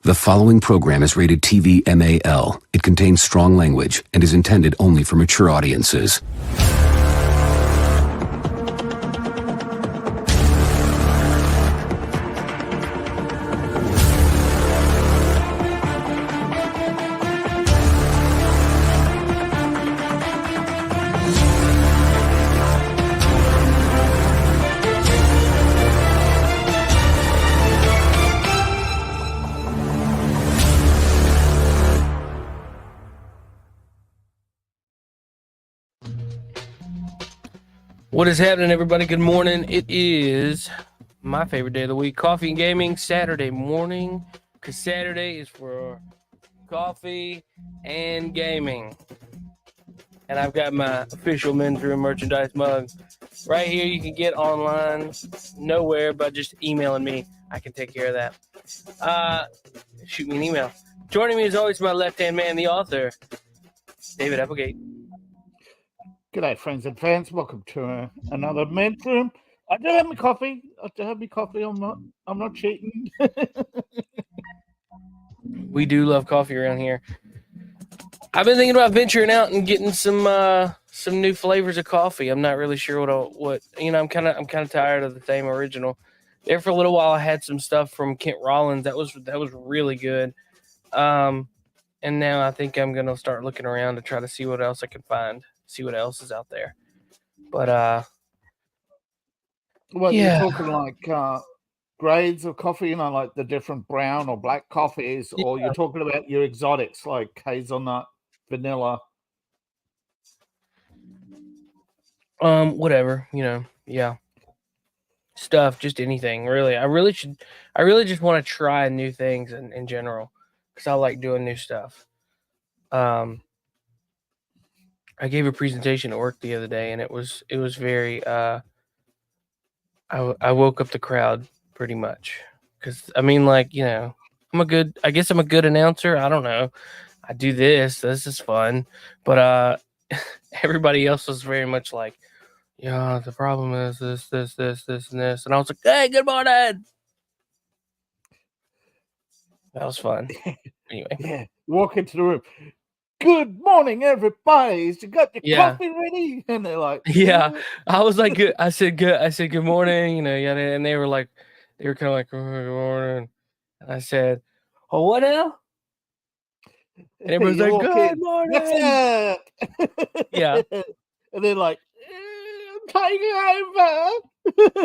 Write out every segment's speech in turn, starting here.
The following program is rated TV MAL. It contains strong language and is intended only for mature audiences. What is happening, everybody? Good morning. It is my favorite day of the week, coffee and gaming, Saturday morning, because Saturday is for coffee and gaming. And I've got my official Men's Room merchandise mug right here. You can get online, nowhere, but just emailing me. I can take care of that. Shoot me an email. Joining me as always, my left-hand man, the author, David Applegate. G'day, friends and fans. Welcome to another Men's Room. I do have my coffee. I'm not cheating. We do love coffee around here. I've been thinking about venturing out and getting some new flavors of coffee. I'm not really sure what I'm kind of tired of the same original. There for a little while, I had some stuff from Kent Rollins that was really good. And now I think I'm gonna start looking around to try to see what else I can find. See what else is out there. But Well, yeah. You're talking like grades of coffee, like the different brown or black coffees, or you're talking about your exotics like hazelnut, vanilla. Whatever, yeah. Stuff, just anything, really. I really just want to try new things in general, because I like doing new stuff. I gave a presentation at work the other day, and it was very I woke up the crowd pretty much, because I'm I guess I'm a good announcer. I don't know. I do this is fun, but everybody else was very much like, yeah, the problem is this, and this, and I was like, hey, good morning. That was fun. Anyway, Yeah, walk into the room. Good morning, everybody. You got your coffee ready? And they're like, yeah. I was like, good. I said good morning. And they were kind of like, oh, good morning. And I said, oh, what now? And everybody's like, good morning. What's up? Yeah. And they're like, I'm taking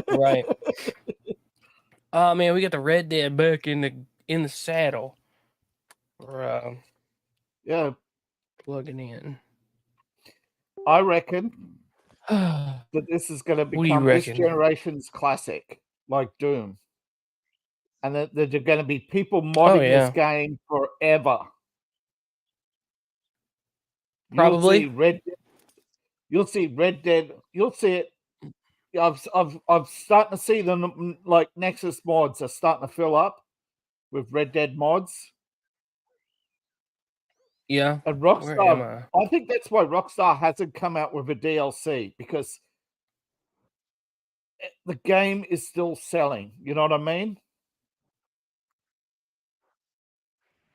over. Right. Oh man, we got the Red Dead back in the saddle. Yeah. Plugging in. I reckon that this is going to become this generation's classic, like Doom. And that there are going to be people modding this game forever. Probably. You'll see Red Dead. You'll see it. I'm starting to see them, like Nexus mods are starting to fill up with Red Dead mods. Yeah. And Rockstar, I think that's why Rockstar hasn't come out with a DLC, because the game is still selling. You know what I mean?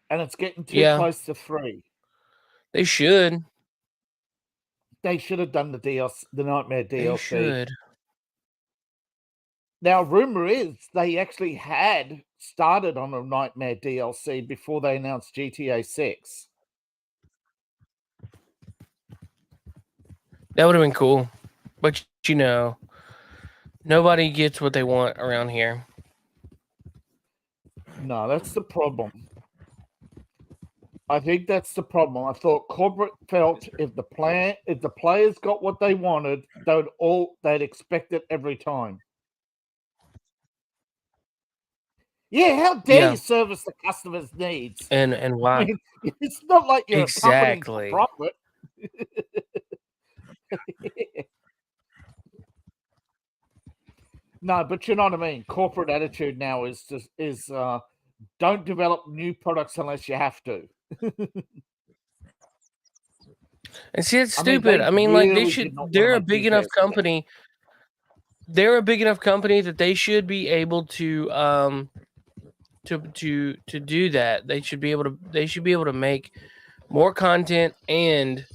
And it's getting too close to free. They should. They should have done the Nightmare DLC. They should. Now, rumor is they actually had started on a Nightmare DLC before they announced GTA 6. That would have been cool. But, nobody gets what they want around here. No, that's the problem. I think that's the problem. I thought corporate felt if the players got what they wanted, they'd expect it every time. Yeah, how dare you service the customer's needs? And why? I mean, it's not like you're exactly a company for profit. No, but you know what I mean. Corporate attitude now is don't develop new products unless you have to. And see, it's stupid. They should. They're a big enough company. They're a big enough company that they should be able to to do that. They should be able to make more content and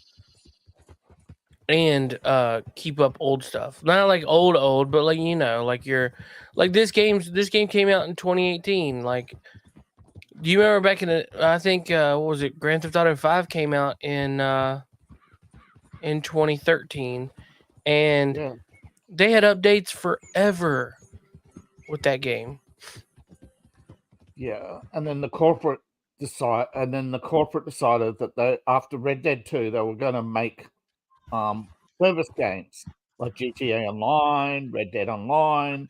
keep up old stuff. Not like old, but like this game came out in 2018. Like, do you remember back in I think what was it? Grand Theft Auto 5 came out in 2013, and they had updates forever with that game. Yeah, and then the corporate decided that they, after Red Dead 2, they were going to make service games like GTA Online, Red Dead Online.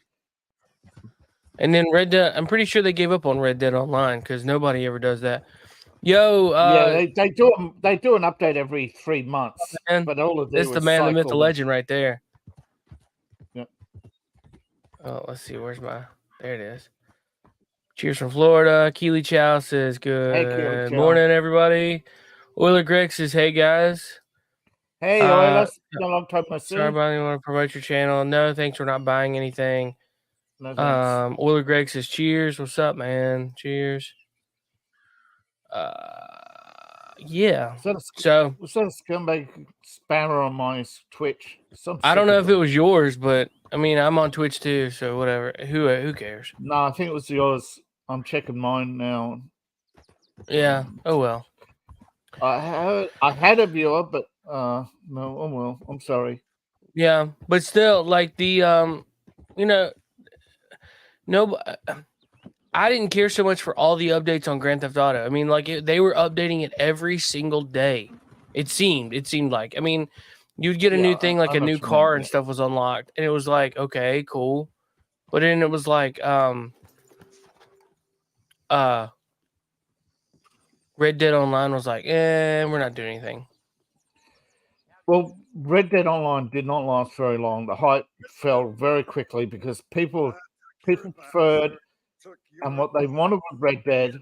And then I'm pretty sure they gave up on Red Dead Online because nobody ever does that. Yo, they do an update every 3 months, but all of this is the man, the myth, the legend, right there. Yep. Oh, let's see. Where's my? There it is. Cheers from Florida. Keely Chow says, "Good morning, everybody." Oiler Greg says, "Hey guys." Hey, Oiler. Long time no see. Sorry, buddy. You want to promote your channel? No, thanks. We're not buying anything. No thanks. Oiler Greg says, "Cheers." What's up, man? Cheers. Yeah. Was that a scumbag spammer on my Twitch? I don't know if it was yours, but I mean, I'm on Twitch too, so whatever. Who cares? No, I think it was yours. I'm checking mine now. Yeah. Oh well. I had a viewer, but no. Oh well. I'm sorry. Yeah, but still, like the no. I didn't care so much for all the updates on Grand Theft Auto. I mean, like they were updating it every single day. It seemed like. I mean, you'd get a new thing, like a new car and stuff was unlocked, and it was like, okay, cool. But then it was like, Red Dead Online was like, we're not doing anything. Well, Red Dead Online did not last very long. The hype fell very quickly because people preferred, and what they wanted with Red Dead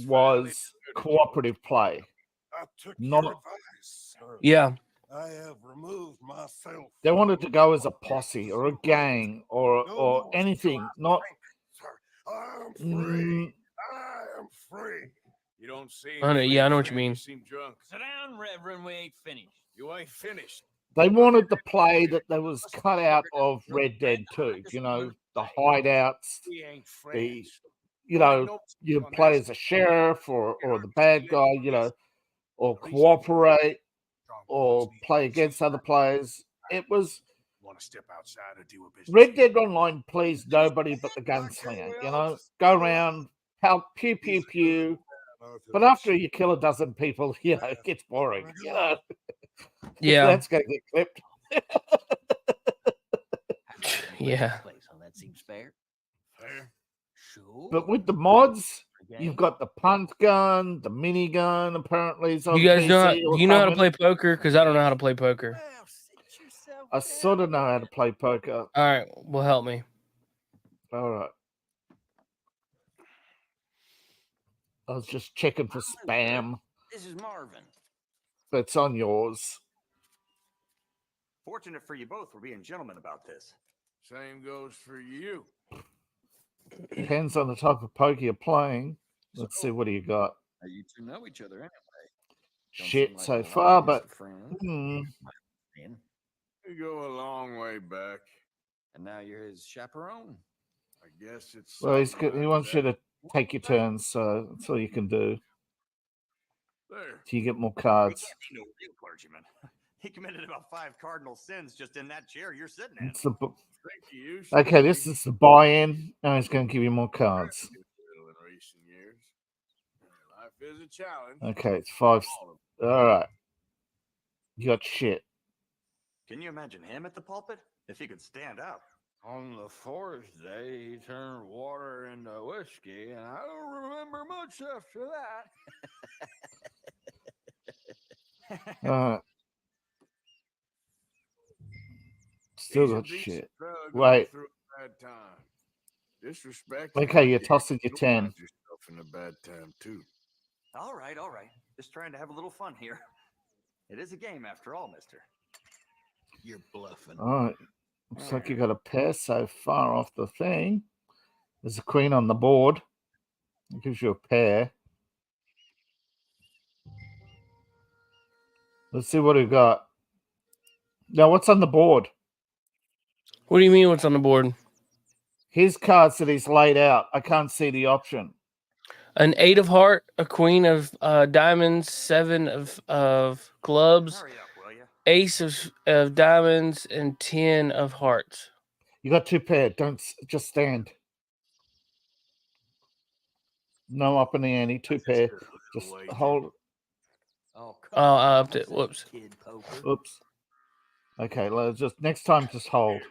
was cooperative play. Not, yeah. I have removed myself. They wanted to go as a posse or a gang or anything. Not. I'm free. I am free. You don't seem. Yeah, I know what you mean. You seem drunk. Sit down, Reverend. We ain't finished. You ain't finished. They wanted the play that was cut out of Red Dead 2. You know, the hideouts. You play as a sheriff or the bad guy. You know, or cooperate or play against other players. It was. Want to step outside and do a business. Red Dead Online pleased nobody but the gunslinger. You know, go around, help, pew pew pew. But after you kill a dozen people, you know, it gets boring. You know, yeah, that's gonna get clipped. Yeah, that seems fair. Sure. But with the mods, you've got the punt gun, the minigun. Apparently, you guys know how to play poker? Because I don't know how to play poker. I sort of know how to play poker. All right, well, help me. All right. I was just checking for spam. This is Marvin. That's on yours. Fortunate for you both for being gentlemen about this. Same goes for you. Depends on the type of poker you're playing. Let's see, what do you got? You two know each other anyway. Shit like so far, but you go a long way back. And now you're his chaperone. I guess it's. Well, he wants you to take your turns, so that's all you can do. There. So you get more cards. He can't be no real clergyman. He committed about 5 cardinal sins just in that chair you're sitting in. It's okay, this is the buy-in. Now he's going to give you more cards. Life is a challenge. Okay, it's 5. All right. You got shit. Can you imagine him at the pulpit? If he could stand up. On the 4th day, he turned water into whiskey, and I don't remember much after that. Still got shit. Wait. Okay, you're tossing your 10. In a bad time too. All right. Just trying to have a little fun here. It is a game after all, mister. You're bluffing. All right. Looks like you got a pair so far off the thing. There's a queen on the board. It gives you a pair. Let's see what we got. Now, what's on the board? What do you mean what's on the board? His cards that he's laid out. I can't see the option. An 8 of heart, a queen of diamonds, 7 of clubs, Hurry up, will you? ace of diamonds, and 10 of hearts. You got 2 pair. Don't just stand. No up in the ante. 2 pair. Just hold. Oh, I upped it. Whoops. Kid poker. Oops. Okay, let's just next time just hold.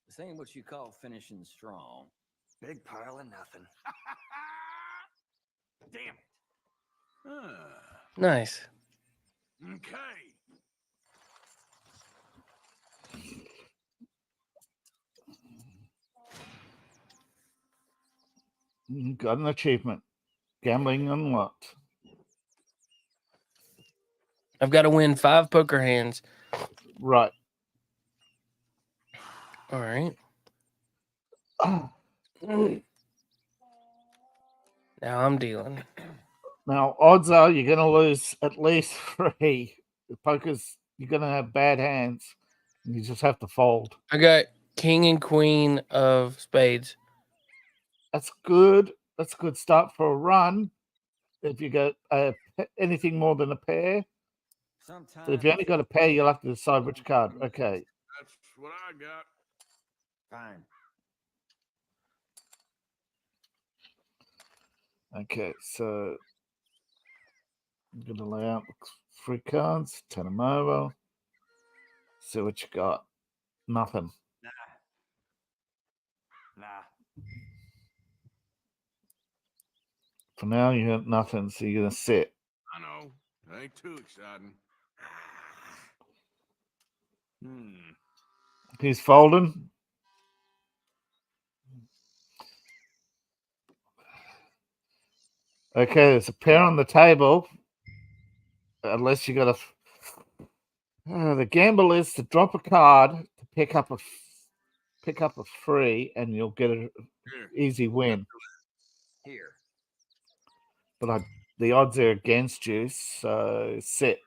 This ain't what you call finishing strong. Big pile of nothing. Damn it. Nice. Okay. Got an achievement. Gambling unlocked. I've got to win 5 poker hands. Right. All right. Now I'm dealing. Now, odds are you're going to lose at least 3. The poker's, you're going to have bad hands. You just have to fold. I got king and queen of spades. That's good. That's a good start for a run. If you got anything more than a pair. Sometimes But if you only got a pair, you'll have to decide which card. Okay. That's what I got. Fine. Okay, so I'm going to lay out 3 cards, turn them over. See what you got. Nothing. Nah. For now, you got nothing, so you're going to sit. I know. Ain't too exciting. He's folding. Okay, there's a pair on the table. Unless you got a... the gamble is to drop a card to pick up a free, and you'll get an easy win. Here. But the odds are against you, so sit.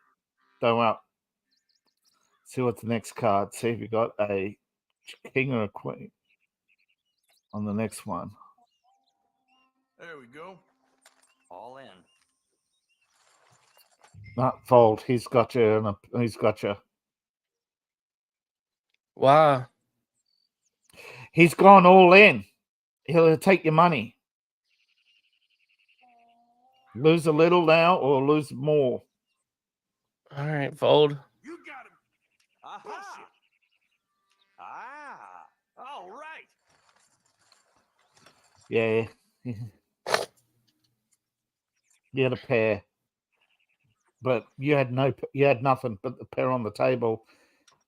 Don't up. See what's the next card. See if you got a king or a queen on the next one. There we go. All in. Not fold. He's got you. He's got you. Wow. He's gone all in. He'll take your money. Lose a little now or lose more. All right, fold. You got him. Aha. Ah. All right. Yeah. You had a pair. But you had nothing but the pair on the table,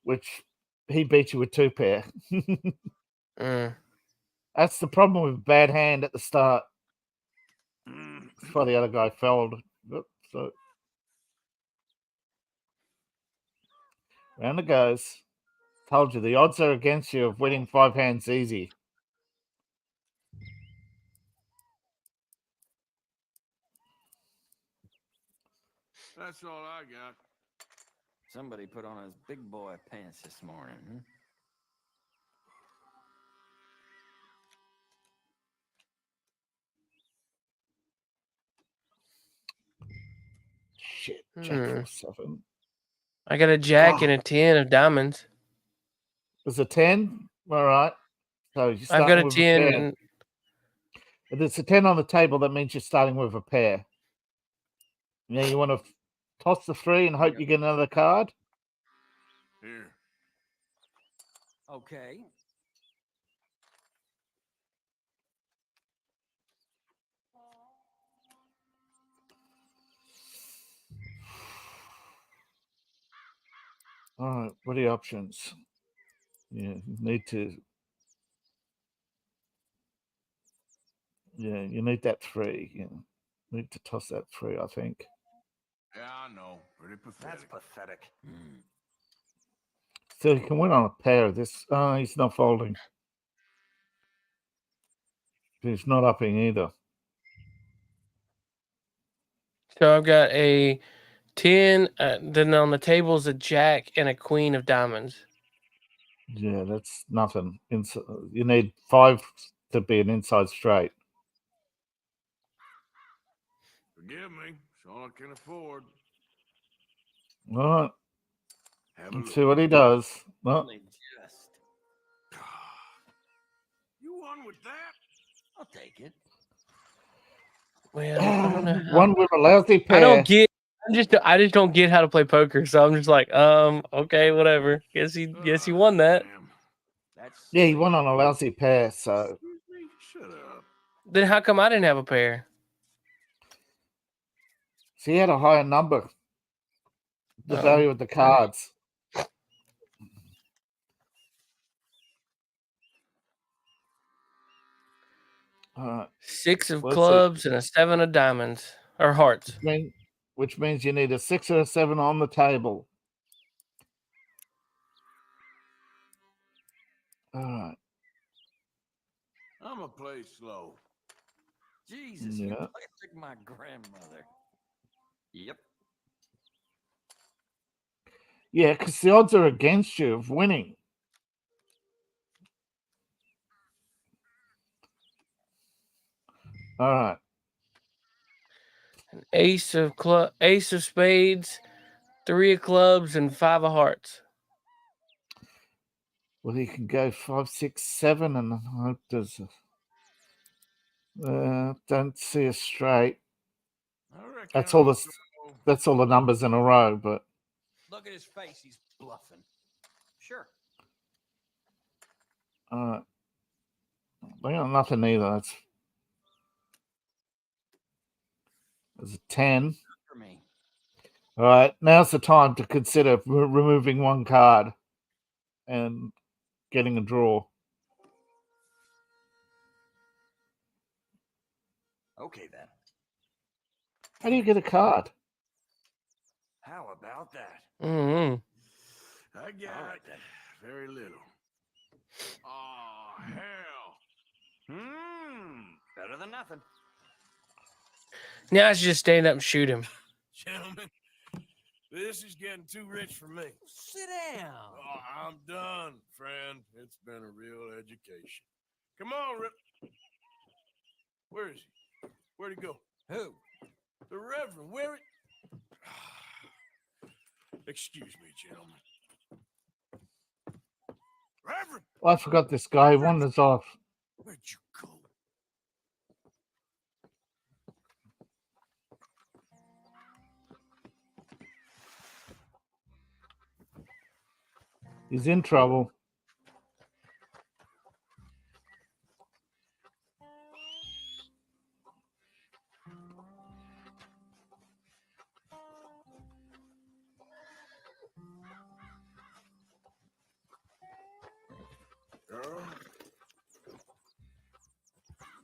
which he beat you with 2 pair. That's the problem with a bad hand at the start. That's why the other guy fouled. So round it goes. Told you the odds are against you of winning 5 hands easy. That's all I got. Somebody put on his big boy pants this morning. Shit, Jack 4-7. I got a jack and a 10 of diamonds. There's a 10. All right. So you I've got a 10. If there's a 10 on the table, that means you're starting with a pair. Now you want to toss the 3 and hope you get another card? Here. Okay. All right, what are the options? Yeah, you need to. Yeah, you need that 3. You need to toss that 3, I think. Yeah, I know. Pretty pathetic. That's pathetic. Still, he can win on a pair of this. Oh, he's not folding. He's not upping either. So I've got a 10. Then on the table is a jack and a queen of diamonds. Yeah, that's nothing. You need 5 to be an inside straight. Forgive me. It's all I can afford. All right. Have a Let's look. see what he does. Well, Only just. You won with that? I'll take it. Well, I don't know how. one with a lousy pair. I just don't get how to play poker, so I'm just like, okay, whatever. Guess he won that. Yeah, he won on a lousy pair, so. Shut up. Then how come I didn't have a pair? So he had a higher number. The value of the cards. All right. 6 of clubs and a 7 of diamonds or hearts. Which means you need a 6 or a 7 on the table. All right. I'm gonna play slow. Jesus, you play like my grandmother. Yep. Yeah, because the odds are against you of winning. All right. An ace of spades, 3 of clubs, and 5 of hearts. Well, he can go 5, 6, 7, and I hope there's. Don't see a straight. That's all the numbers in a row, but. Look at his face. He's bluffing. Sure. All right. They got nothing either. There's a 10. For me. All right. Now's the time to consider removing one card and getting a draw. Okay, then. How do you get a card? How about that? Mm-hmm. I got very little. Oh, hell. Better than nothing. Now I should just stand up and shoot him. Gentlemen, this is getting too rich for me. Sit down. Oh, I'm done, friend. It's been a real education. Come on, Rip. Where is he? Where'd he go? Who? The Reverend. Where it? Excuse me, gentlemen. Reverend! I forgot this guy wanders off. Where'd you go? He's in trouble.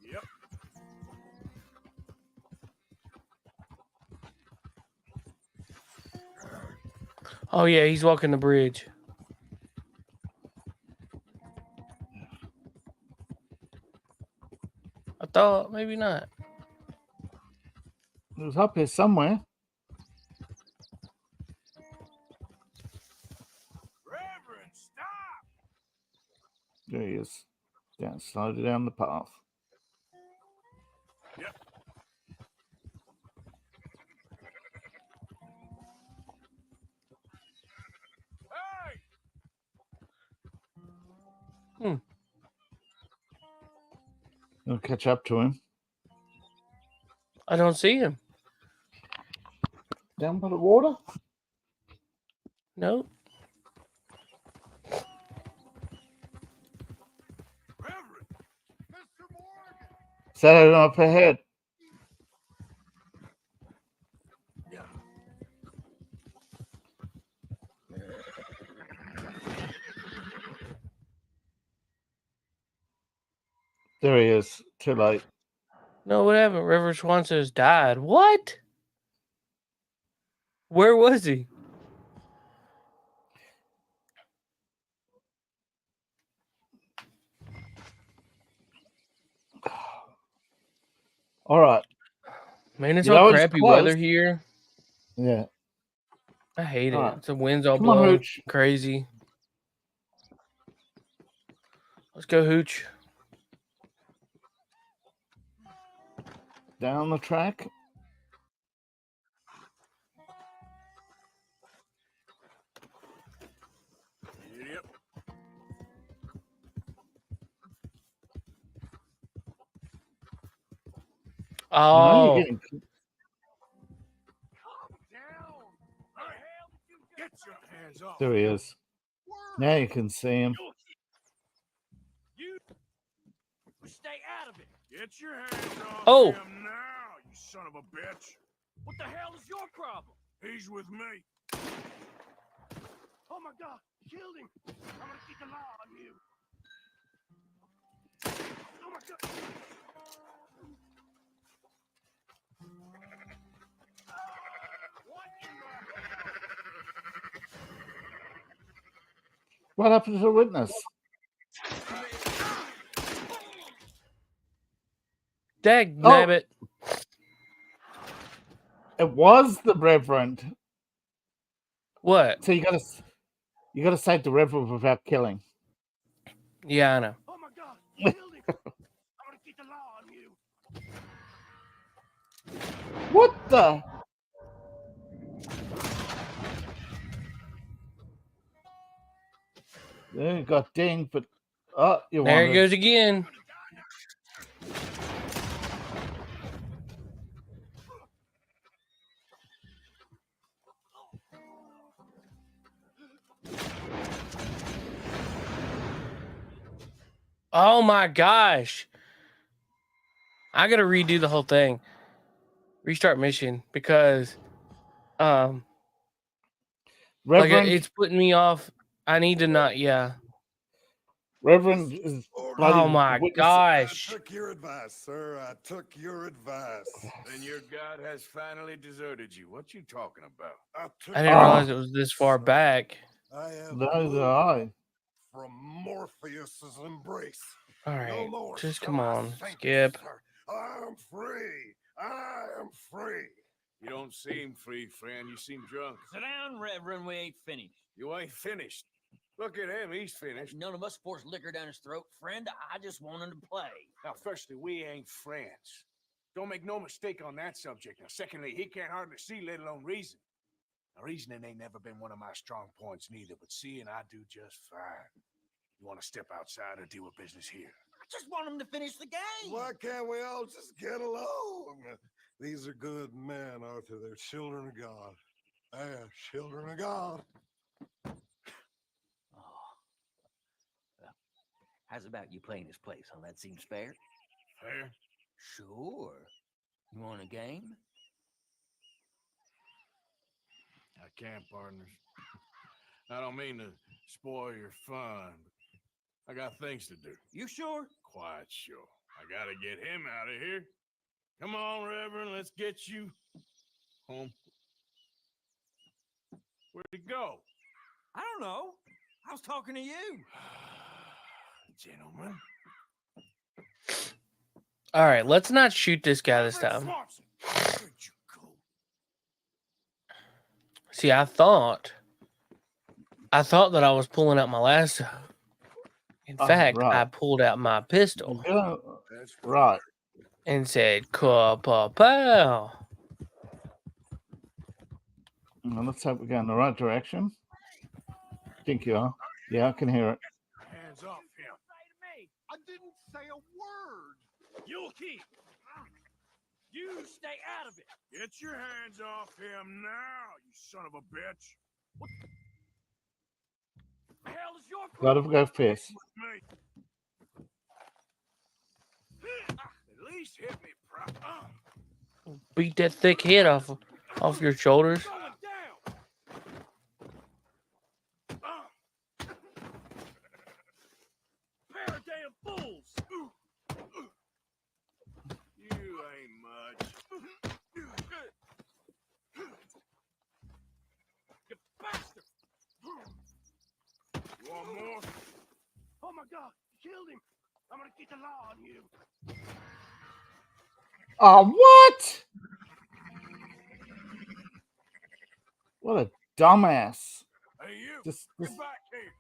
Yep. Oh yeah, he's walking the bridge. I thought maybe not. He was up here somewhere. Reverend, stop! There he is. Slowly down the path. Yep. Hey! I'll catch up to him. I don't see him. Down by the water? No. Reverend! Mr. Morgan! Set up ahead. Yeah. There he is. Too late. No, what happened? Reverend Swanson died. What? Where was he? All right. Man, it's all crappy weather here. Yeah. I hate it. Right. The wind's all Come on, blowing Hooch. crazy. Let's go, Hooch. Down the track. Yep. Oh. Get your hands off. There he is. Now you can see him. You stay out of it. Get your hands off him now, you son of a bitch. What the hell is your problem? He's with me. Oh my God, killed him. I'm gonna keep the law on you. Oh my God. What happened to the witness? Dag nabbit. It was the Reverend. What? So you gotta save the Reverend without killing. Yeah, I know. Oh my God, killed him. I'm gonna keep the law on you. What the? There you got dinged, but you there wanted. it goes again. Oh my gosh. I gotta redo the whole thing. Restart mission because Reverend, like it's putting me off. I need to not Reverend is bloody. Oh my gosh. I took your advice, sir. I took your advice. Then your God has finally deserted you. What you talking about? I didn't realize it was this far back. I am from Morpheus's embrace. All right, no more just shall come I on, thank skip. you, sir. I am free. I am free. You don't seem free, friend. You seem drunk. Sit down, Reverend. We ain't finished. You ain't finished. Look at him. He's finished. None of us forced liquor down his throat. Friend, I just want him to play. Now, firstly, we ain't friends. Don't make no mistake on that subject. Now, secondly, he can't hardly see, let alone reason. Now, reasoning ain't never been one of my strong points neither, but seeing I do just fine. You want to step outside or deal with business here? I just want him to finish the game. Why can't we all just get along? These are good men, Arthur. They're children of God. They are children of God. How's about you playing his place, huh? That seems fair? Fair? Sure. You want a game? I can't, partners. I don't mean to spoil your fun, but I got things to do. You sure? Quite sure. I gotta get him out of here. Come on, Reverend, let's get you home. Where'd he go? I don't know. I was talking to you. Gentlemen. All right, let's not shoot this guy this time. See, I thought that I was pulling out my lasso. In fact, right. I pulled out my pistol. Right. And said, "Ka-pa-pow." Well, let's hope we're going in the right direction. I think you are. Yeah, I can hear it. Hands off him. I didn't say a word. You'll keep. You stay out of it. Get your hands off him now, you son of a bitch. What the hell is your Gotta go fist. At least hit me, Beat that thick head off your shoulders. Pair of damn fools. You ain't much. You bastard. You want more? Oh my God, you killed him. I'm gonna keep the law on you. Oh, what? What a dumbass. Hey, you. Just Get back here.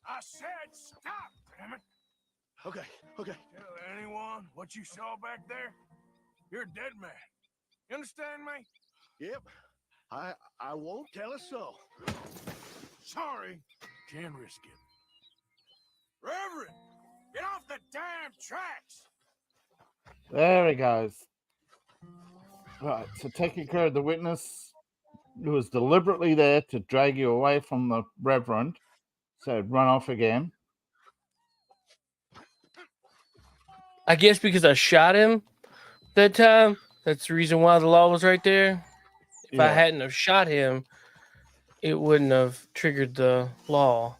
I said stop, damn it. Okay. Tell anyone what you saw back there? You're a dead man. You understand me? Yep. I won't tell a soul. Sorry. Can't risk it. Reverend, get off the damn tracks! There he goes. Right, so taking care of the witness who was deliberately there to drag you away from the Reverend, so run off again. I guess because I shot him that time, that's the reason why the law was right there. If I hadn't have shot him, it wouldn't have triggered the law.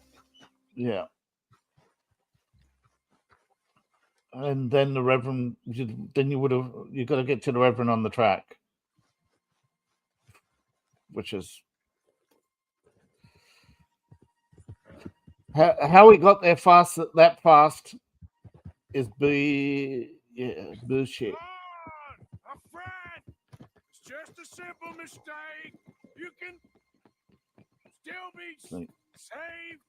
Yeah. And then the Reverend, you got to get to the Reverend on the track, which is how we got there that fast is bullshit. Come on, a friend. It's just a simple mistake. You can still be saved.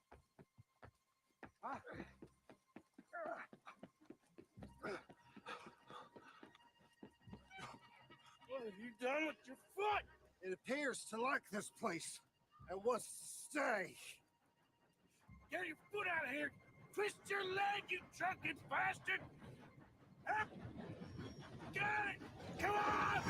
What have you done with your foot? It appears to like this place and wants to stay. Get your foot out of here. Twist your leg, you drunken bastard. Up. Get it. Come on.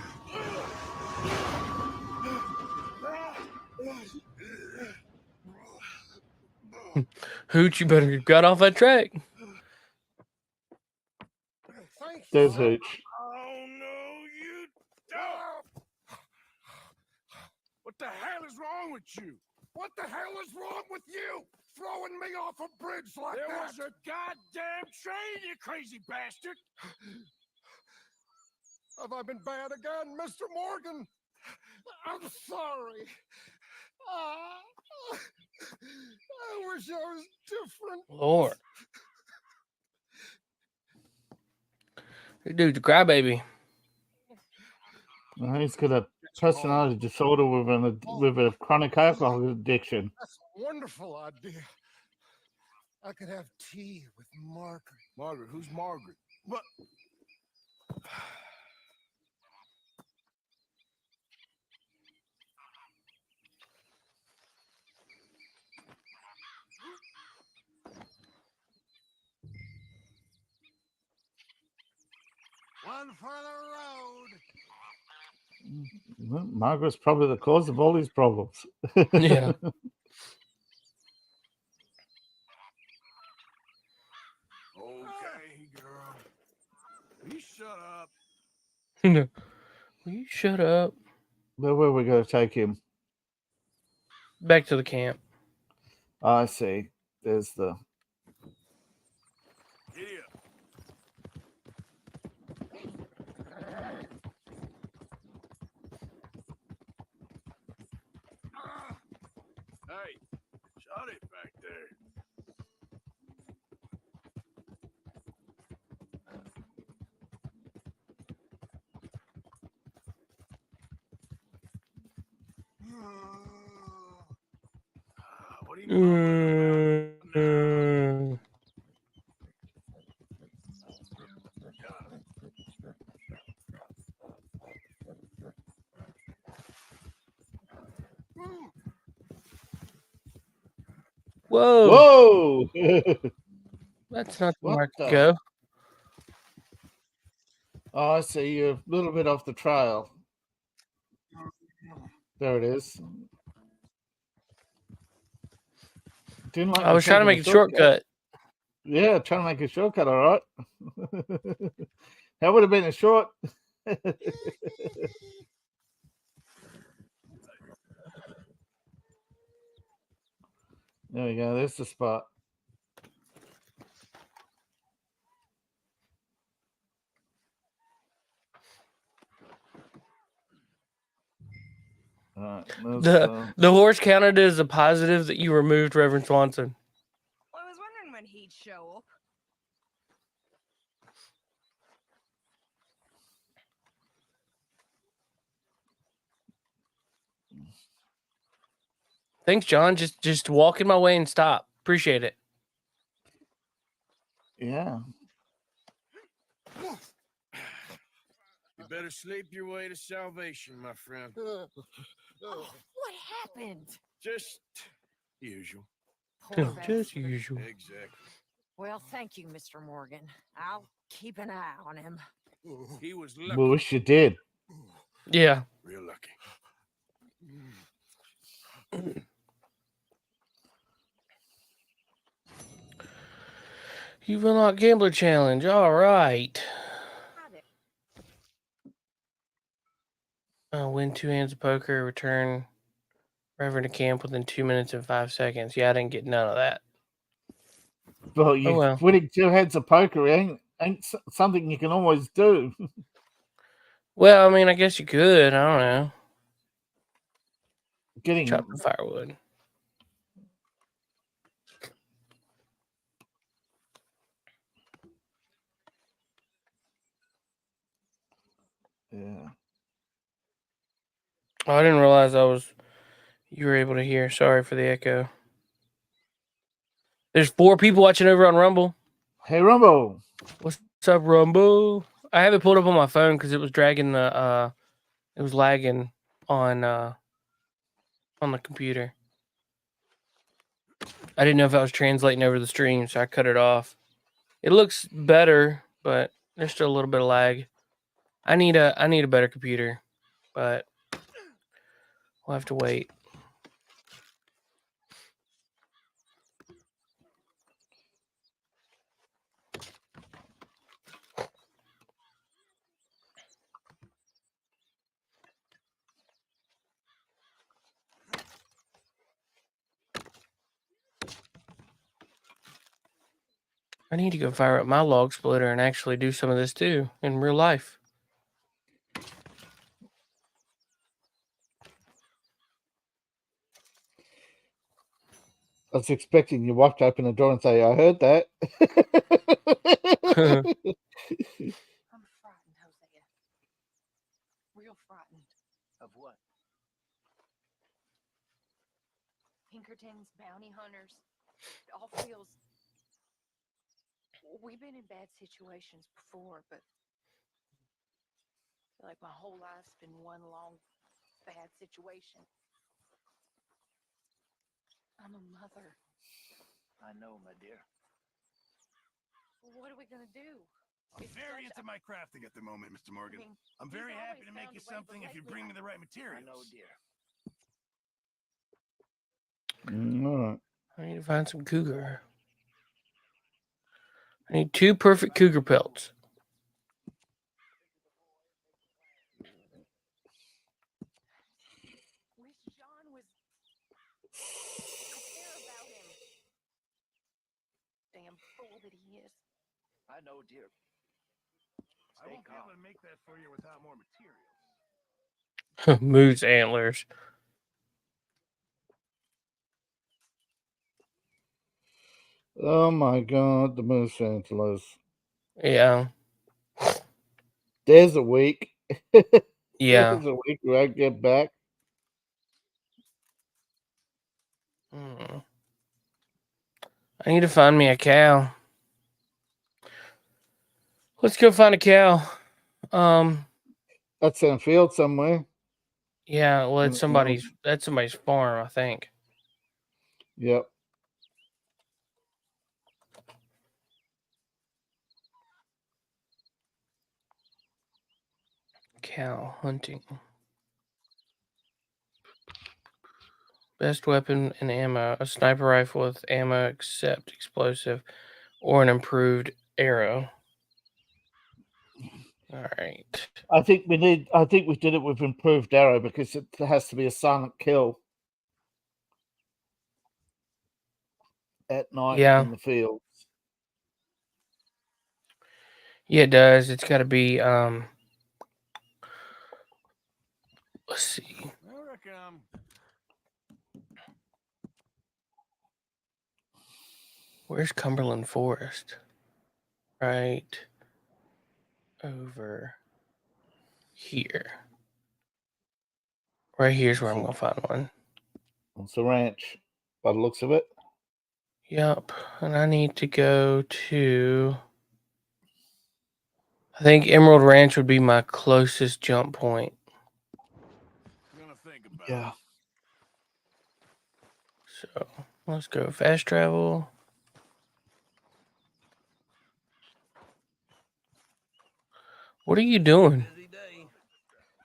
Hooch, you better got off that track. There's Hooch. Oh, no, you don't. What the hell is wrong with you? What the hell is wrong with you? Throwing me off a bridge like There that? was a goddamn train, you crazy bastard. Have I been bad again, Mr. Morgan? I'm sorry. I wish I was different. Lord. Dude's a crybaby. He's got a personality disorder with a chronic alcohol addiction. That's a wonderful idea. I could have tea with Margaret. Margaret? Who's Margaret? What? One for the road. Well, Margaret's probably the cause of all these problems. Yeah. Okay, girl. You shut up. Will you shut up? Where are we going to take him? Back to the camp. I see. There's the... Here. Hey, shut it back there. What are you mumbling about? Whoa! That's not the What mark the? to go. Oh, I see. You're a little bit off the trail. There it is. Didn't like I was trying to make a shortcut. Yeah, trying to make a shortcut, all right. That would have been a short. There we go. There's the spot. The horse counted as a positive that you removed Reverend Swanson. Thanks, John. Just walk in my way and stop. Appreciate it. Yeah. You better sleep your way to salvation, my friend. Oh, what happened? Just usual. Just usual. Exactly. Well, thank you, Mr. Morgan. I'll keep an eye on him. He was lucky. Well, wish you did. Yeah. Real lucky. You've unlocked Gambler Challenge. All right. Win 2 hands of poker. Return Reverend to camp within 2 minutes and 5 seconds. Yeah, I didn't get none of that. Well, winning 2 hands of poker ain't something you can always do. Well, I mean, I guess you could. I don't know. Chop the firewood. Yeah. Oh, I didn't realize you were able to hear. Sorry for the echo. There's 4 people watching over on Rumble. Hey, Rumble. What's up, Rumble? I have it pulled up on my phone because it was dragging it was lagging on the computer. I didn't know if I was translating over the stream, so I cut it off. It looks better, but there's still a little bit of lag. I need a better computer, but we'll have to wait. I need to go fire up my log splitter and actually do some of this too in real life. I was expecting your wife to open the door and say, "I heard that." I'm frightened, Hosea. Real frightened. Of what? Pinkertons, bounty hunters. It all feels... We've been in bad situations before, but I feel like my whole life's been one long bad situation. I'm a mother. I know, my dear. What are we gonna do? I'm very into my crafting at the moment, Mr. Morgan. I'm very happy to make you something if you bring me the right materials. I know, dear. All right. I need to find some cougar. I need 2 perfect cougar pelts. Wish John was care about him. Damn fool that he is. I know, dear. I won't be able to make that for you without more materials. Moose antlers. Oh my God, the moose antlers. Yeah. There's a week. Yeah. There's a week where I get back. I need to find me a cow. Let's go find a cow. That's in a field somewhere. Yeah, well, that's somebody's farm, I think. Yep. Cow hunting. Best weapon and ammo: a sniper rifle with ammo except explosive, or an improved arrow. All right. I think we did it with improved arrow because it has to be a silent kill at night in the fields. Yeah, it does. It's got to be. Let's see. I reckon Where's Cumberland Forest? Right over here. Right here's where I'm gonna find one. It's the ranch, by the looks of it. Yep. And I need to go to... I think Emerald Ranch would be my closest jump point. Yeah. So let's go fast travel. What are you doing?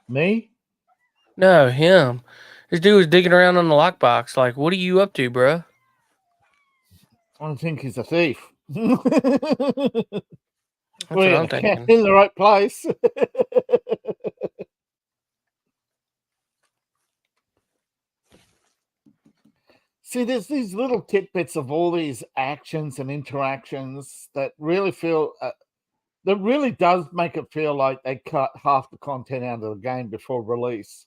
Me? No, him. This dude was digging around on the lockbox. Like, what are you up to, bro? I think he's a thief. That's what I'm thinking. In the right place. See, there's these little tidbits of all these actions and interactions that really feel... that really does make it feel like they cut half the content out of the game before release.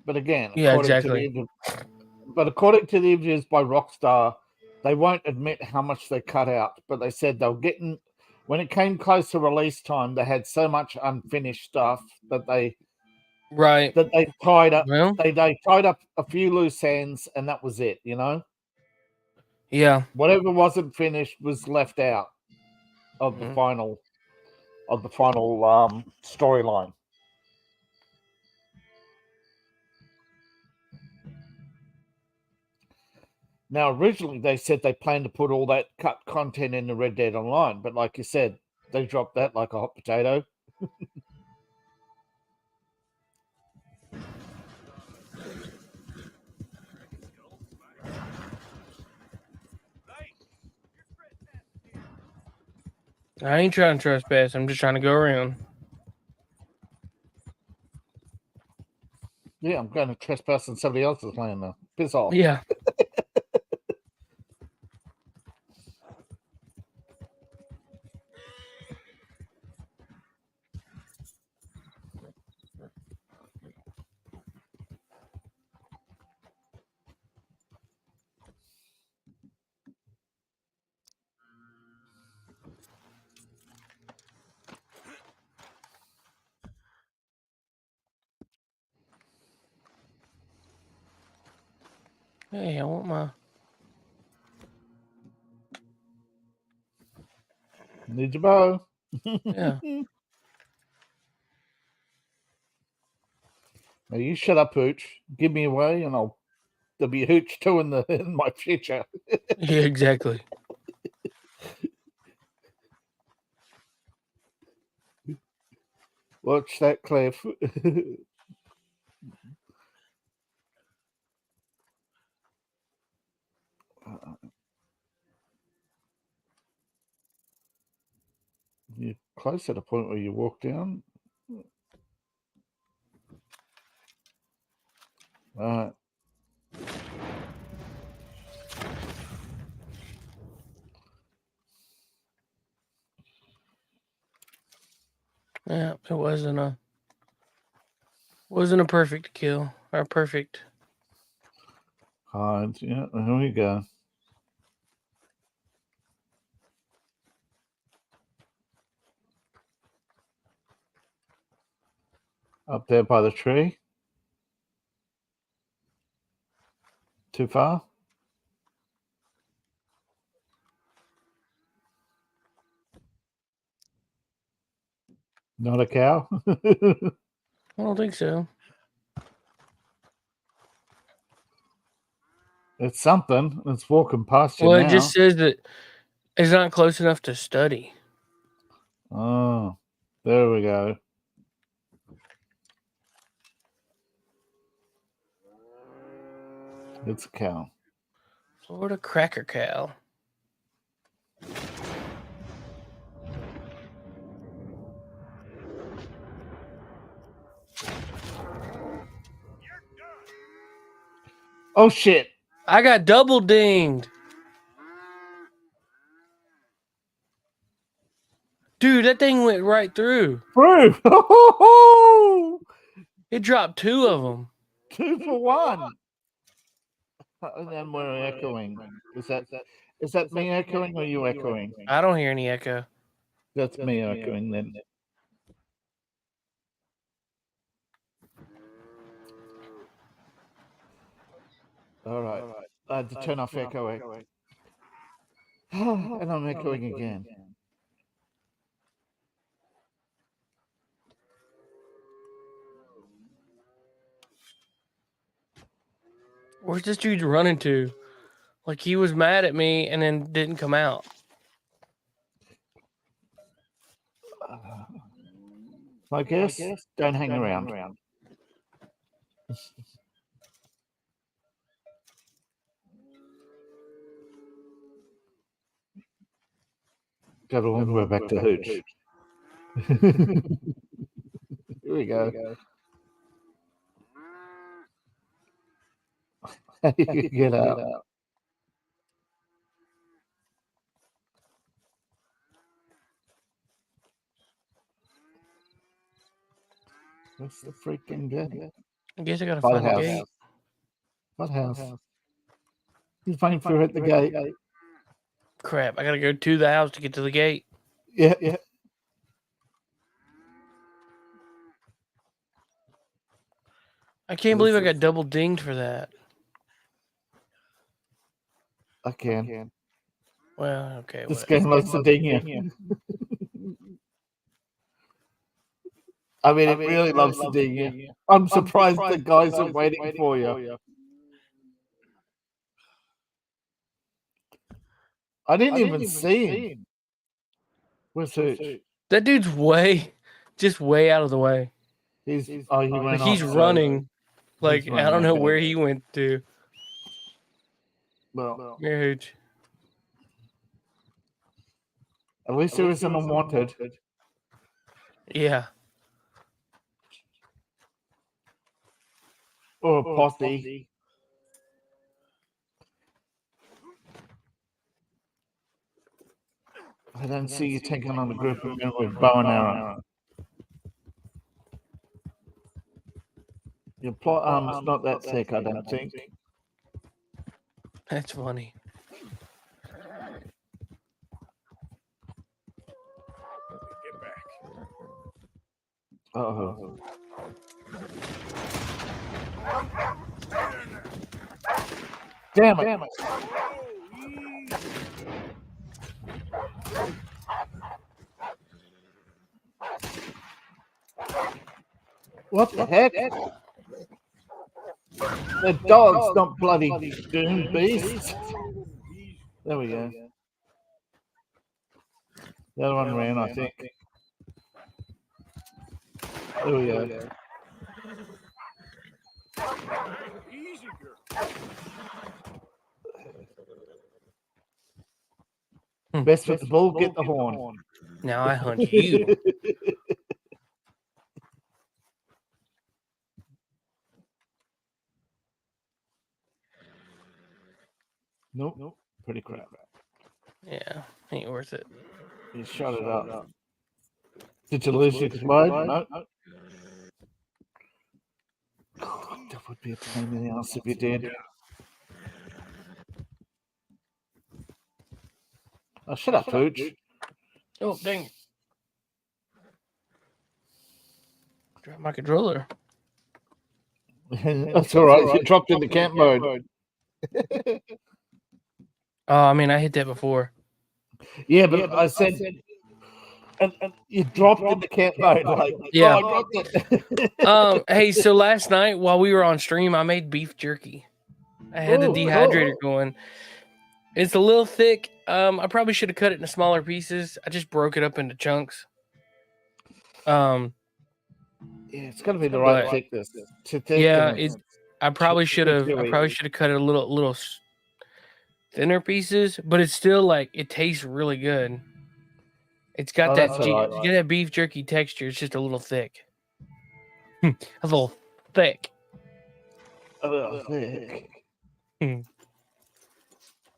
But again, according to the interviews by Rockstar, they won't admit how much they cut out. But they said they'll get in, when it came close to release time, they had so much unfinished stuff that they tied up. Well, they tied up a few loose ends, and that was it. You know. Yeah. Whatever wasn't finished was left out of the final storyline. Now, originally they said they planned to put all that cut content in the Red Dead Online, but like you said, they dropped that like a hot potato. I ain't trying to trespass. I'm just trying to go around. Yeah, I'm going to trespass on somebody else's land now. Piss off. Yeah. Hey, I want my... Need your bow. Yeah. Now you shut up, Hooch. Give me away, and there'll be Hooch too in my future. Yeah, exactly. Watch that cliff. You're close to the point where you walk down. All right. Yeah, it wasn't a perfect kill or perfect. Hides. Yeah, here we go. Up there by the tree. Too far? Not a cow? I don't think so. It's something. It's walking past you Well, now. it just says that it's not close enough to study. Oh, there we go. It's a cow. Florida cracker cow. Oh, shit. I got double dinged. Dude, that thing went right through. Through. It dropped 2 of them. 2 for 1. And then we're echoing. Is that me echoing or you echoing? I don't hear any echo. That's me echoing then. All right. I had to turn off echoing. And I'm echoing again. Where's this dude running to? Like, he was mad at me and then didn't come out. I guess don't hang around. Got on, we're back to Hooch. Here we go. You get out. What's the freaking game? I guess I gotta find the gate. What house? He's waiting for her at the gate. Crap, I gotta go to the house to get to the gate. Yeah. I can't believe I got double dinged for that. I can. Well, okay. This game likes to ding you. I mean, it really loves to ding you. I'm surprised the guys are waiting for you. I didn't even see him. Where's Hooch? That dude's just way out of the way. He went he's running. Like, I don't know where he went to. Well, here, Hooch. At least it was an unwanted. Yeah. Or a posse. I don't see you taking on a group of men with bow and arrow. Your plot arm's not that thick, I don't think. That's funny. Get back. Uh-oh. Damn it. What the heck? The dog's not bloody doomed beast. There we go. The other one ran, I think. There we go. Easy, girl. Best with the bull, get the horn. Now I hunt you. Nope. Pretty crap. Yeah, ain't worth it. You shut it up. Did you lose your explode? No. God, that would be a pain in the ass if you did. Oh, shut up, Hooch. Oh, dang. Drop my controller. That's all right. You dropped into camp mode. Oh, I mean, I hit that before. Yeah, but I said, and you dropped into camp mode. Like, yeah. Oh, I dropped it. Hey, so last night while we were on stream, I made beef jerky. I had the dehydrator going. It's a little thick. I probably should have cut it into smaller pieces. I just broke it up into chunks. Yeah, it's got to be the right thickness. Yeah, I probably should have. I probably should have cut it a little thinner pieces, but it's still like it tastes really good. It's got that beef jerky texture. It's just a little thick. A little thick. A little thick.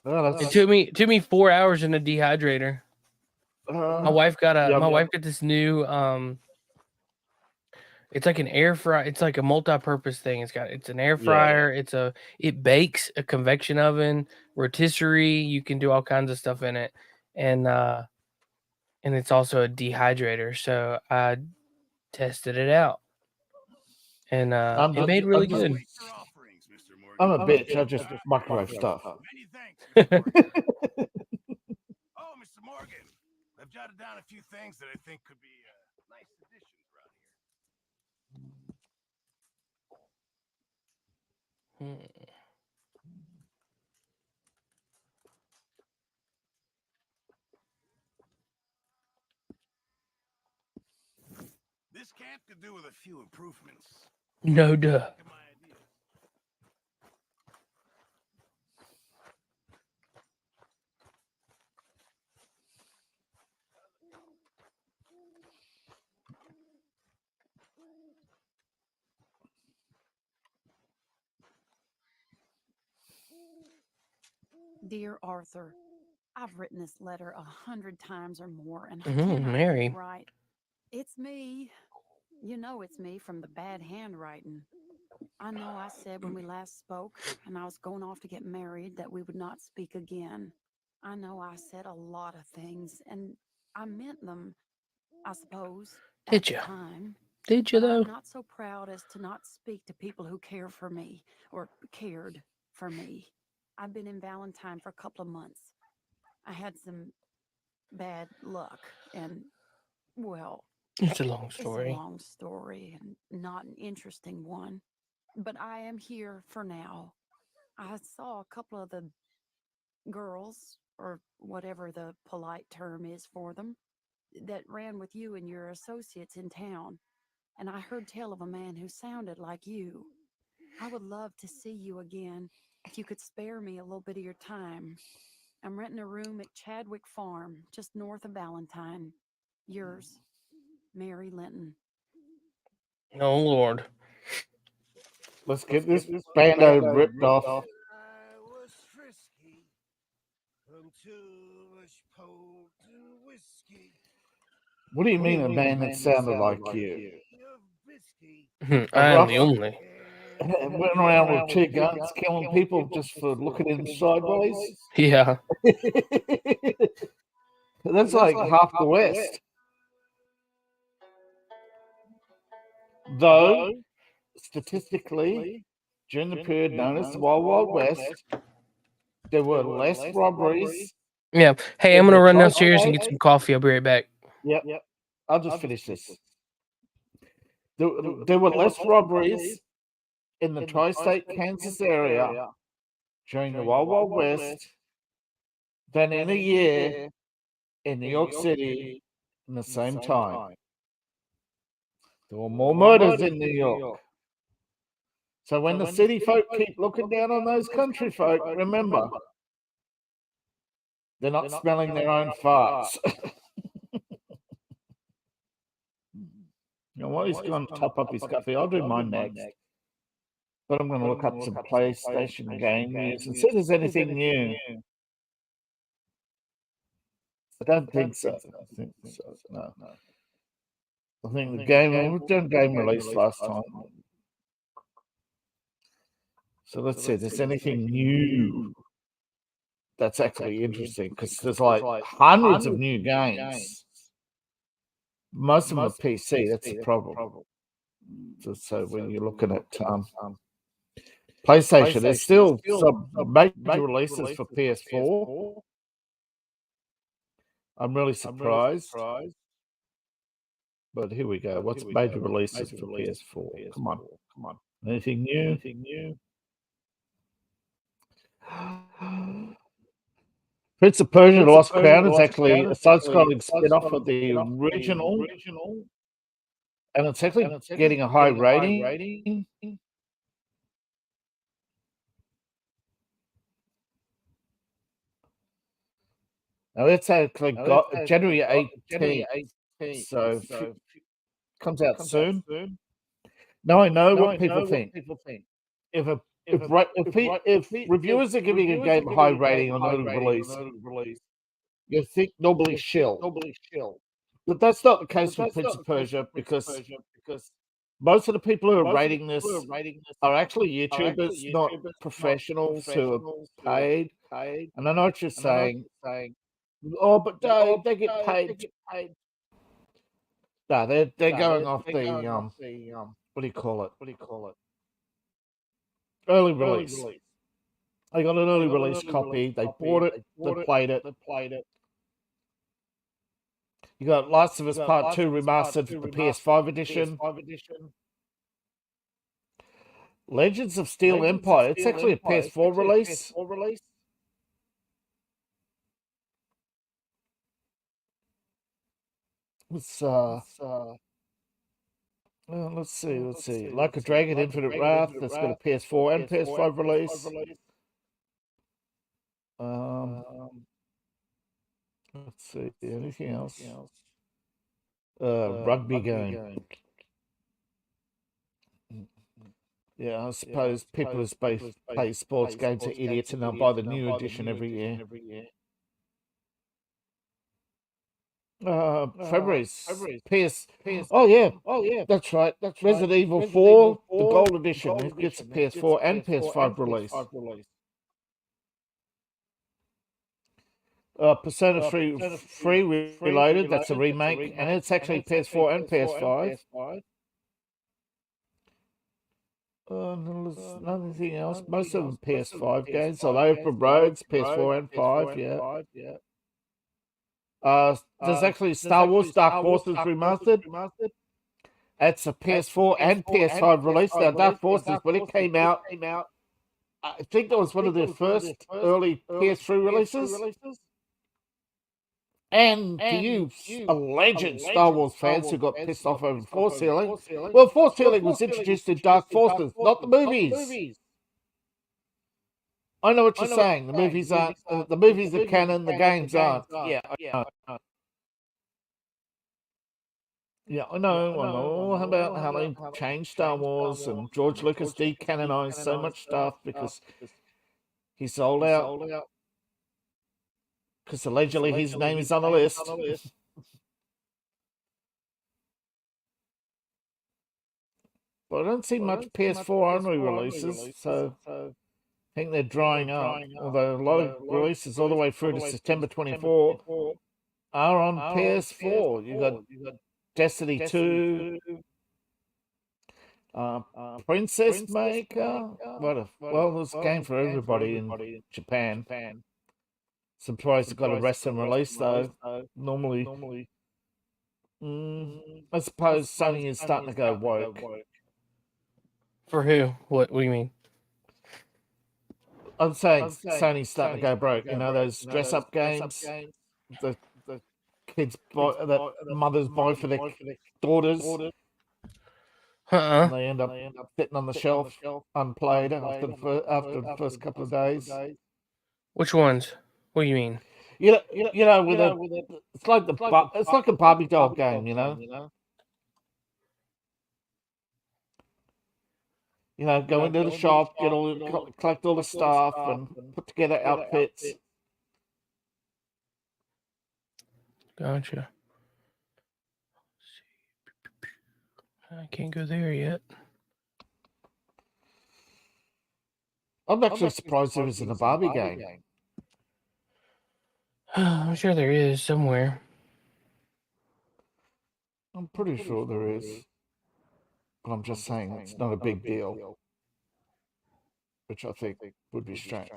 It took me 4 hours in the dehydrator. My wife got this new it's like an air fryer. It's like a multi-purpose thing. It's an air fryer. It bakes, a convection oven, rotisserie. You can do all kinds of stuff in it, and it's also a dehydrator. So I tested it out, and it made really good. I'm a bitch. I just microwave stuff. Many thanks, Mr. Morgan. Oh, Mr. Morgan, I've jotted down a few things that I think could be nice additions around here. This camp could do with a few improvements. No duh. Dear Arthur, I've written this letter 100 times or more, and I cannot Mary. get it right. It's me. You know it's me from the bad handwriting. I know I said when we last spoke, and I was going off to get married, that we would not speak again. I know I said a lot of things, and I meant them, I suppose, Did at you? the time. Did you, But though? I'm not so proud as to not speak to people who care for me, or cared for me. I've been in Valentine for a couple of months. I had some bad luck, and, well, It's a long story. It's a long story, and not an interesting one. But I am here for now. I saw a couple of the girls, or whatever the polite term is for them, that ran with you and your associates in town. And I heard tell of a man who sounded like you. I would love to see you again if you could spare me a little bit of your time. I'm renting a room at Chadwick Farm, just north of Valentine. Yours, Mary Linton. Oh, Lord. Let's get this band-aid ripped off. I was frisky until I pulled whiskey. What do you mean a man that sounded like you? I am the only. Went around with 2 guns killing people just for looking in sideways? Yeah. That's like half the West. Though, statistically, during the period known as the Wild Wild West, there were less robberies. Yeah. Hey, I'm going to run downstairs and get some coffee. I'll be right back. Yep. I'll just finish this. There were less robberies in the tri-state Kansas area during the Wild Wild West than in a year in New York City in the same time. There were more murders in New York. So when the city folk keep looking down on those country folk, remember, they're not smelling their own farts. You know what? He's going to top up his coffee. I'll do mine next. But I'm going to look up some PlayStation game news and see if there's anything new. I don't think so. No. I think the game, we've done game release last time. So let's see if there's anything new that's actually interesting, because there's like hundreds of new games. Most of them are PC, that's the problem. So when you're looking at PlayStation, there's still some major releases for PS4. I'm really surprised. But here we go. What's major releases for PS4? Come on. Anything new? Prince of Persia: The Lost Crown is actually a side-scrolling spin-off of the original, and it's actually getting a high rating. Now it's actually got January 18th, so comes out soon. Now I know what people think. If reviewers are giving a game a high rating on early release, you think normally shill. But that's not the case with Prince of Persia, because most of the people who are rating this are actually YouTubers, not professionals who are paid. And I know what you're saying. Oh, but they get paid. No, they're going off the what do you call it? Early release. I got an early release copy. They bought it. They played it. You got Last of Us Part 2 remastered for the PS5 edition. Legends of Steel Empire. It's actually a PS4 release. It's let's see. Like a Dragon Infinite Wrath, that's got a PS4 and PS5 release. Let's see, anything else? Rugby game. Yeah, I suppose people who play sports games are idiots and they'll buy the new edition every year. February's PS. Oh yeah, that's right. Resident Evil 4, the Gold Edition. It gets a PS4 and PS5 release. Persona 3 Reloaded. That's a remake, and it's actually PS4 and PS5. Nothing else. Most of them PS5 games. So Open Roads, PS4 and 5. Yeah. There's actually Star Wars Dark Forces remastered. It's a PS4 and PS5 release. Now, Dark Forces, when it came out, I think that was one of their first early PS3 releases. And to you, alleged Star Wars fans who got pissed off over Force Healing, well, Force Healing was introduced in Dark Forces, not the movies. I know what you're saying. The movies aren't. The movies are canon. The games aren't. Yeah, I know about how they changed Star Wars and George Lucas decanonized so much stuff because he sold out. Because allegedly his name is on the list. But I don't see much PS4 only releases, so I think they're drying up. Although a lot of releases all the way through to September 24 are on PS4. You've got Destiny 2, Princess Maker. Well, there's a game for everybody in Japan. Surprised it got a Western release though. Normally, I suppose Sony is starting to go woke. For who? What do you mean? I'm saying Sony's starting to go broke. You know those dress-up games, the kids buy, that mothers buy for their daughters. And they end up sitting on the shelf unplayed after the first couple of days. Which ones? What do you mean? You know, it's like a Barbie doll game, you know. You know, go into the shop, collect all the stuff, and put together outfits. Gotcha. I can't go there yet. I'm actually surprised there isn't a Barbie game. I'm sure there is somewhere. I'm pretty sure there is. But I'm just saying it's not a big deal. Which I think would be strange.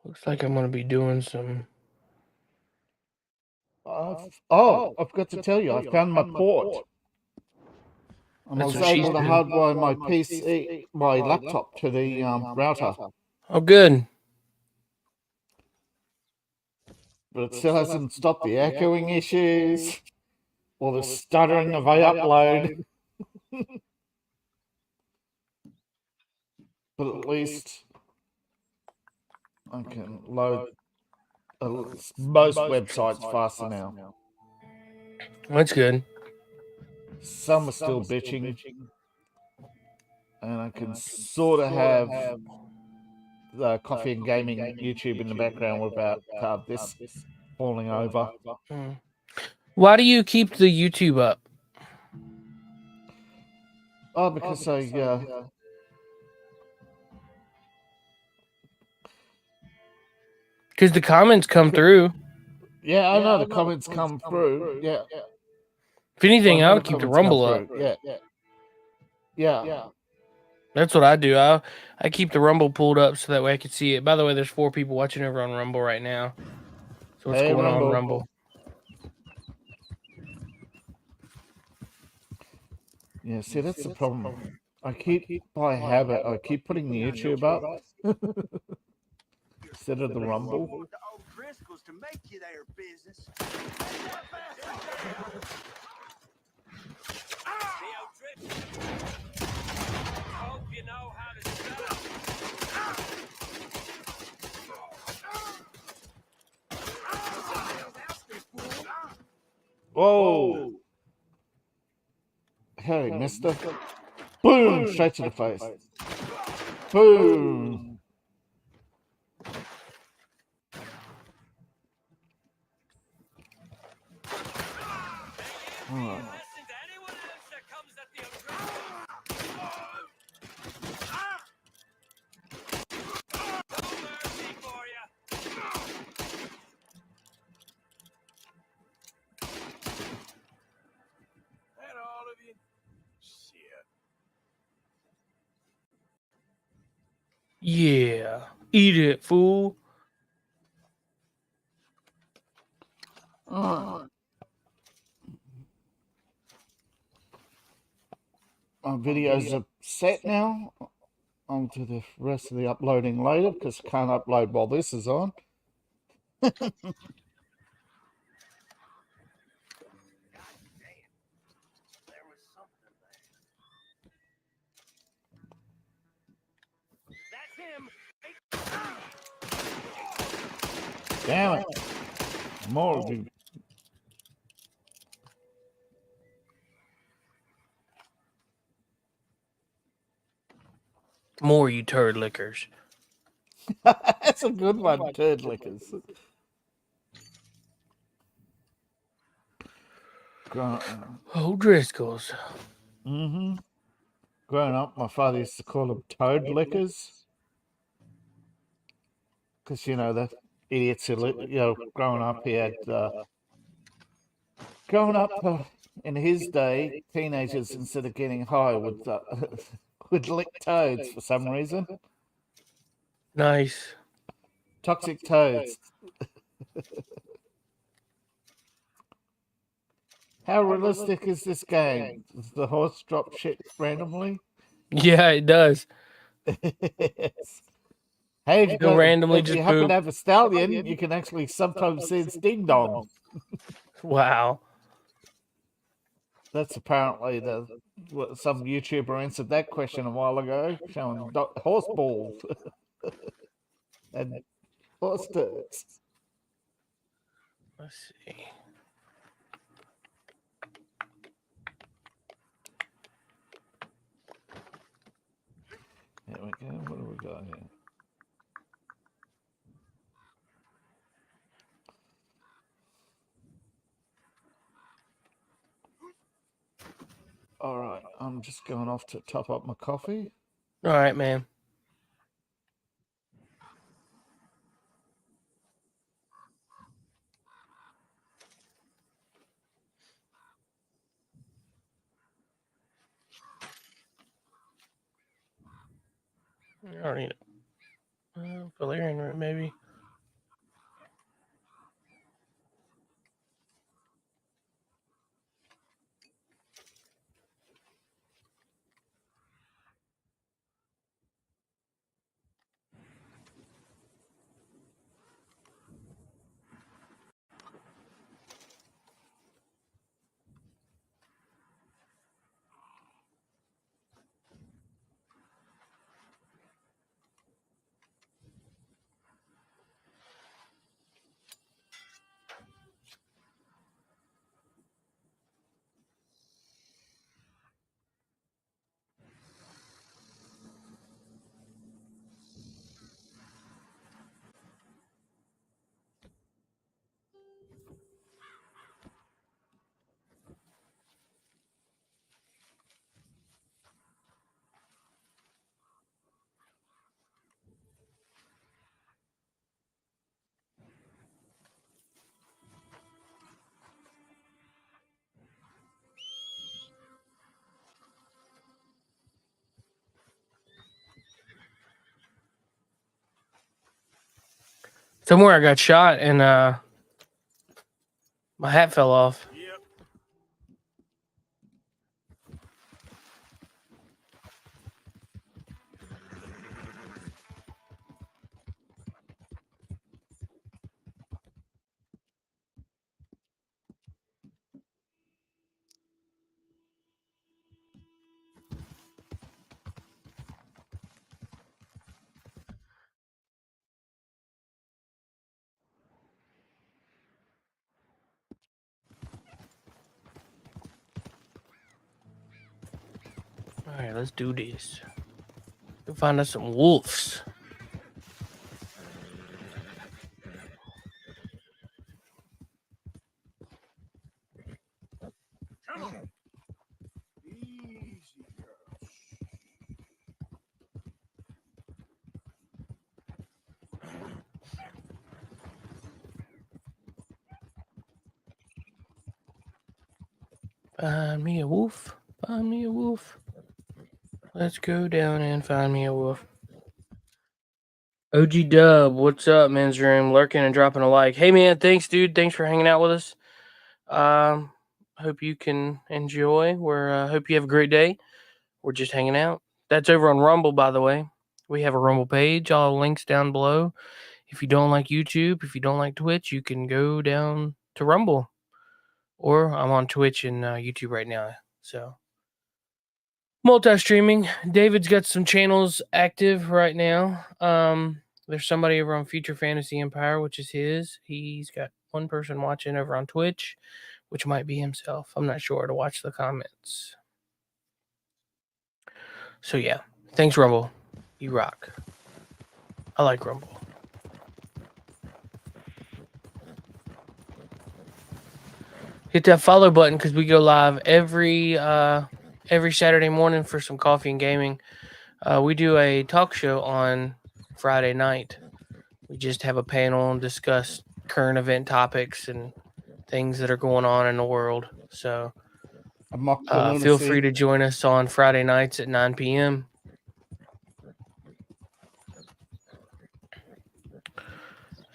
Looks like I'm going to be doing some... I forgot to tell you, I found my port. And I was able to hardwire my PC, my laptop to the router. Oh, good. But it still hasn't stopped the echoing issues or the stuttering of I upload. But at least I can load most websites faster now. That's good. Some are still bitching. And I can sort of have the coffee and gaming YouTube in the background without this falling over. Why do you keep the YouTube up? Oh, because because the comments come through. Yeah, I know the comments come through. Yeah. If anything, I would keep the Rumble up. Yeah. That's what I do. I keep the Rumble pulled up so that way I can see it. By the way, there's 4 people watching over on Rumble right now. So what's going on, Rumble? Yeah, see, that's the problem. I keep, by habit, I keep putting the YouTube up instead of the Rumble. The old Driscolls to make you their business. Hope you know how to stop. Whoa! Hey, mister. Boom! Straight to the face. Boom! Oh. That all of you? Shit. Yeah. Eat it, fool. My videos are set now. On to the rest of the uploading later because I can't upload while this is on. Damn it. More of you. More, you turd lickers. That's a good one, turd lickers. Oh, Driscolls. Mm-hmm. Growing up, my father used to call them toad lickers. Because, you know, the idiots who, growing up, he had... growing up in his day, teenagers, instead of getting high, would lick toads for some reason. Nice. Toxic toads. How realistic is this game? Does the horse drop shit randomly? Yeah, it does. Yes. Hey, if you happen to have a stallion, you can actually sometimes see its ding dong. Wow. That's apparently some YouTuber answered that question a while ago, showing horse balls and horse turds. Let's see. There we go. What do we got here? All right, I'm just going off to top up my coffee. All right, man. I don't need it. Valerian, maybe. Somewhere I got shot and my hat fell off. Yep. All right, let's do this. We'll find us some wolves. Come on. Easy, girl. Find me a wolf. Find me a wolf. Let's go down and find me a wolf. OG Dub, what's up, men's room? Lurking and dropping a like. Hey, man, thanks, dude. Thanks for hanging out with us. Hope you can enjoy. Hope you have a great day. We're just hanging out. That's over on Rumble, by the way. We have a Rumble page. All links down below. If you don't like YouTube, if you don't like Twitch, you can go down to Rumble. Or I'm on Twitch and YouTube right now. So multi-streaming. David's got some channels active right now. There's somebody over on Future Fantasy Empire, which is his. He's got one person watching over on Twitch, which might be himself. I'm not sure, to watch the comments. So yeah, thanks Rumble. You rock. I like Rumble. Hit that follow button because we go live every Saturday morning for some coffee and gaming. We do a talk show on Friday night. We just have a panel and discuss current event topics and things that are going on in the world. So feel free to join us on Friday nights at 9 p.m.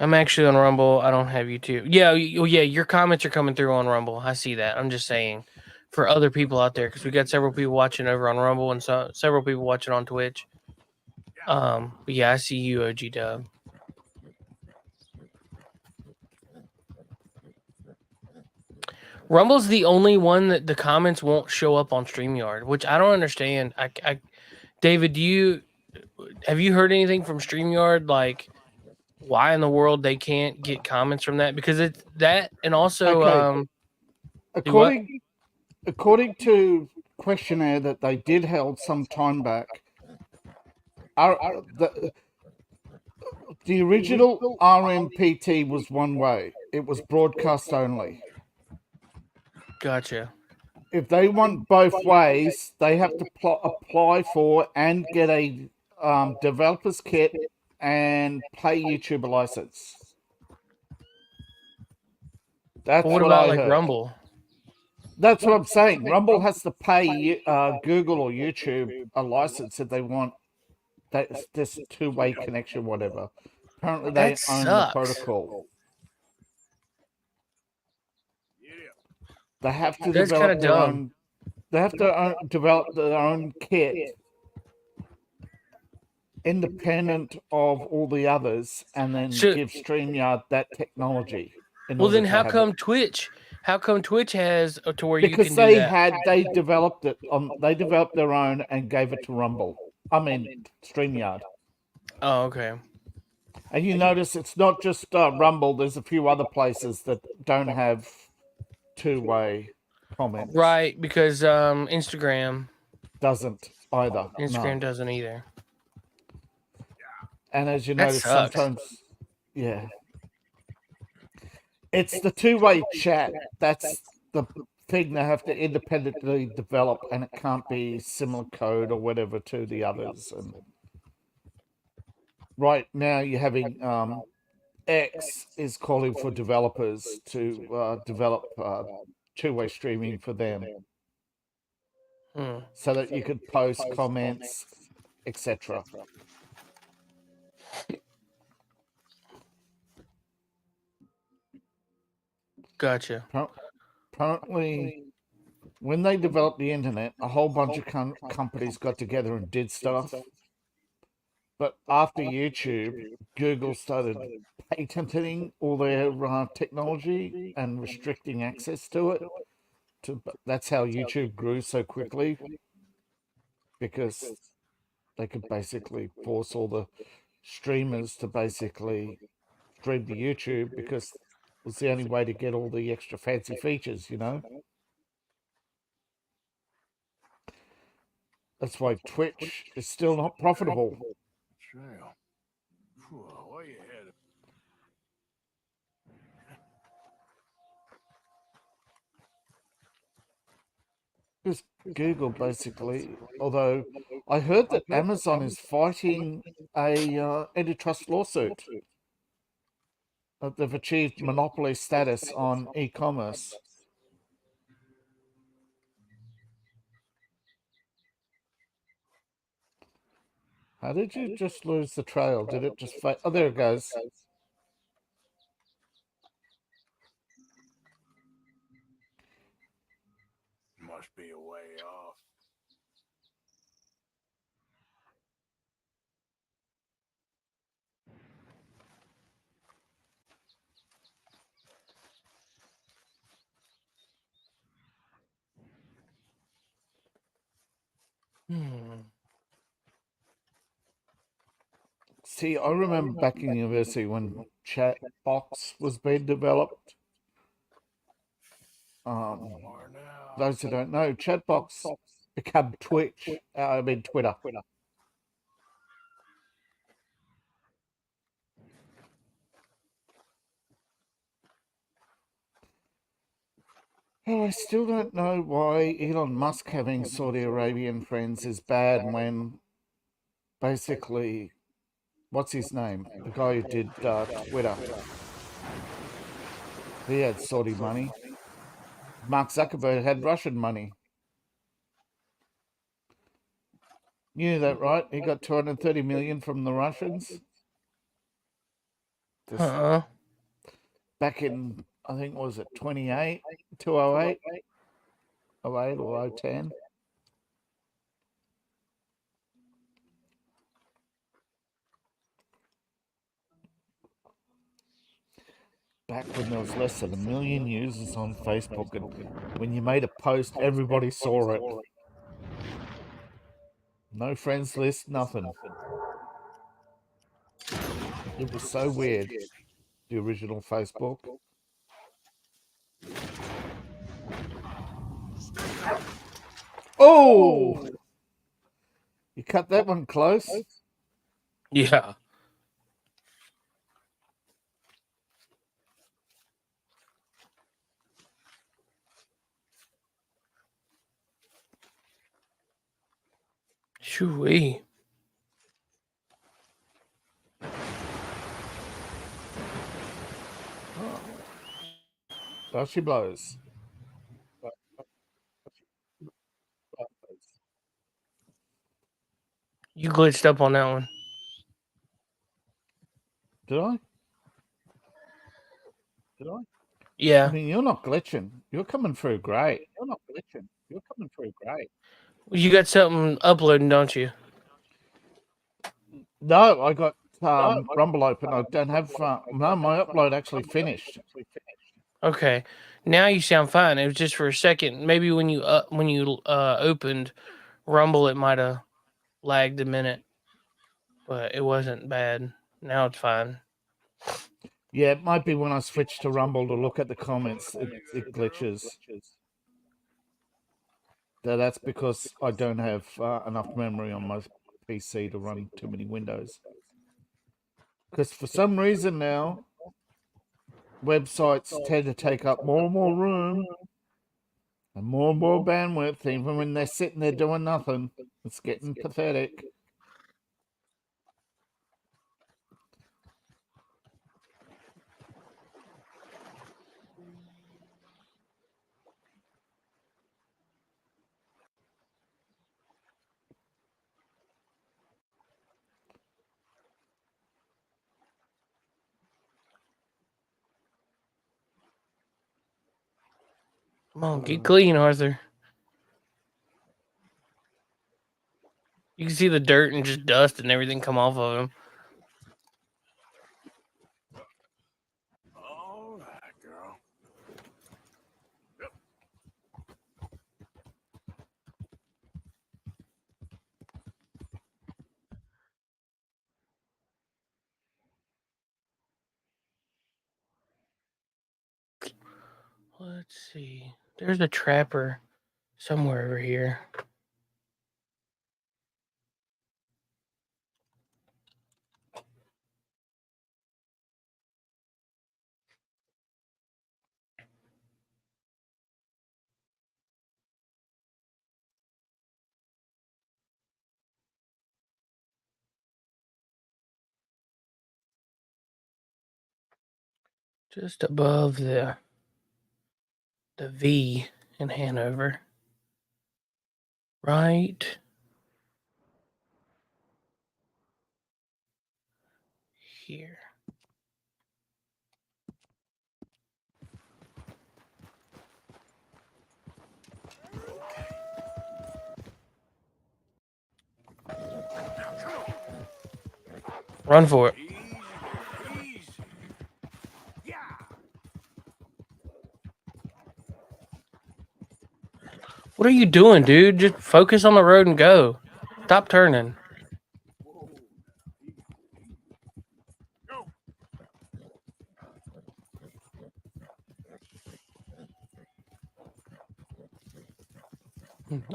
I'm actually on Rumble. I don't have YouTube. Yeah, your comments are coming through on Rumble. I see that. I'm just saying for other people out there, because we got several people watching over on Rumble and several people watching on Twitch. But yeah, I see you, OG Dub. Rumble's the only one that the comments won't show up on StreamYard, which I don't understand. David, have you heard anything from StreamYard, like why in the world they can't get comments from that? Because it's that, and also according to questionnaire that they did held some time back, the original RMPT was one way. It was broadcast only. Gotcha. If they want both ways, they have to apply for and get a developer's kit and pay YouTube a license. That's what about I heard. Rumble? That's what I'm saying. Rumble has to pay Google or YouTube a license if they want this two-way connection, whatever. Apparently, they own the protocol. They have to develop their own. They have to develop their own kit, independent of all the others, and then give StreamYard that technology. Well, then how come Twitch? How come Twitch has to where you can do that? Because they developed it they developed their own and gave it to Rumble. I mean StreamYard. Oh, okay. And you notice it's not just Rumble. There's a few other places that don't have two-way comments. Right, because Instagram doesn't either. Instagram doesn't either. And as you notice, sometimes, it's the two-way chat. That's the thing they have to independently develop, and it can't be similar code or whatever to the others. And right now, you're having X is calling for developers to develop two-way streaming for them, so that you could post comments, etc. Gotcha. Apparently, when they developed the internet, a whole bunch of companies got together and did stuff. But after YouTube, Google started patenting all their technology and restricting access to it. That's how YouTube grew so quickly, because they could basically force all the streamers to basically stream to YouTube, because it was the only way to get all the extra fancy features, That's why Twitch is still not profitable. Trail. Way ahead. Because Google basically, although I heard that Amazon is fighting a antitrust lawsuit. They've achieved monopoly status on e-commerce. How did you just lose the trail? Did it just fade? Oh, there it goes. Must be a way off. See, I remember back in university when chat box was being developed. Those who don't know, Chatbox became Twitch. Twitter. Well, I still don't know why Elon Musk having Saudi Arabian friends is bad when basically, what's his name? The guy who did Twitter. He had Saudi money. Mark Zuckerberg had Russian money. You knew that, right? He got 230 million from the Russians. Back in, I think, was it 208, 08 or 010? Back when there was less than 1 million users on Facebook, and when you made a post, everybody saw it. No friends list, nothing. It was so weird, the original Facebook. Oh! You cut that one close? Yeah. Shoo-wee. There she blows. You glitched up on that one. Did I? Yeah. I mean, you're not glitching. You're coming through great. You got something uploading, don't you? No, I got Rumble open. I don't have... no, my upload actually finished. Okay. Now you sound fine. It was just for a second. Maybe when you opened Rumble, it might have lagged a minute. But it wasn't bad. Now it's fine. Yeah, it might be when I switch to Rumble to look at the comments, it glitches. That's because I don't have enough memory on my PC to run too many windows. Because for some reason now, websites tend to take up more and more room and more bandwidth, even when they're sitting there doing nothing. It's getting pathetic. Come on, get clean, Arthur. You can see the dirt and just dust and everything come off of him. All right, girl. Yep. Let's see. There's a trapper somewhere over here. Just above the V in Hanover. Right here. Run for it. Easy. Yeah. What are you doing, dude? Just focus on the road and go. Stop turning.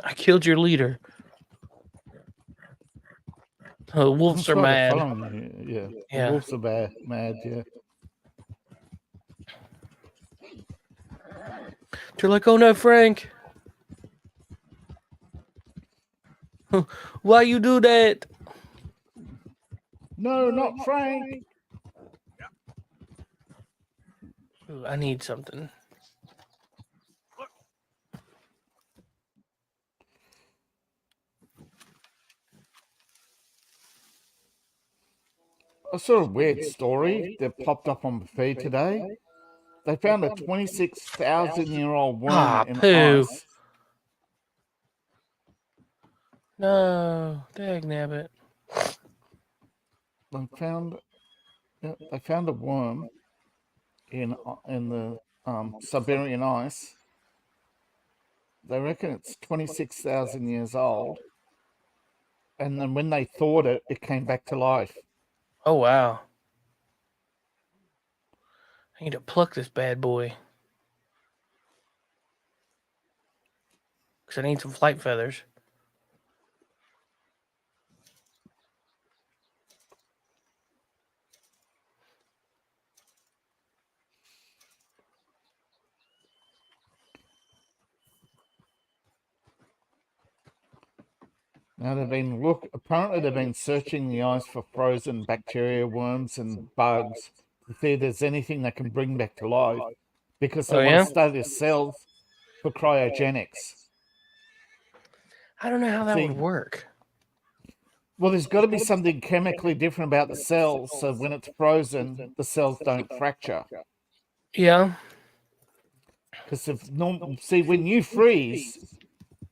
I killed your leader. Oh, wolves are mad. Yeah. Yeah. Wolves are mad, yeah. They're like, oh no, Frank. Why you do that? No, not Frank. Ooh, I need something. A sort of weird story that popped up on the feed today. They found a 26,000-year-old worm in ice. No, dagnabbit. They found a worm in the Siberian ice. They reckon it's 26,000 years old. And then when they thawed it, it came back to life. Oh, wow. I need to pluck this bad boy. Because I need some flight feathers. Now apparently they've been searching the ice for frozen bacteria, worms, and bugs to see if there's anything that can bring back to life, because they want to study the cells for cryogenics. I don't know how that would work. Well, there's got to be something chemically different about the cells, so when it's frozen, the cells don't fracture. Yeah. Because when you freeze,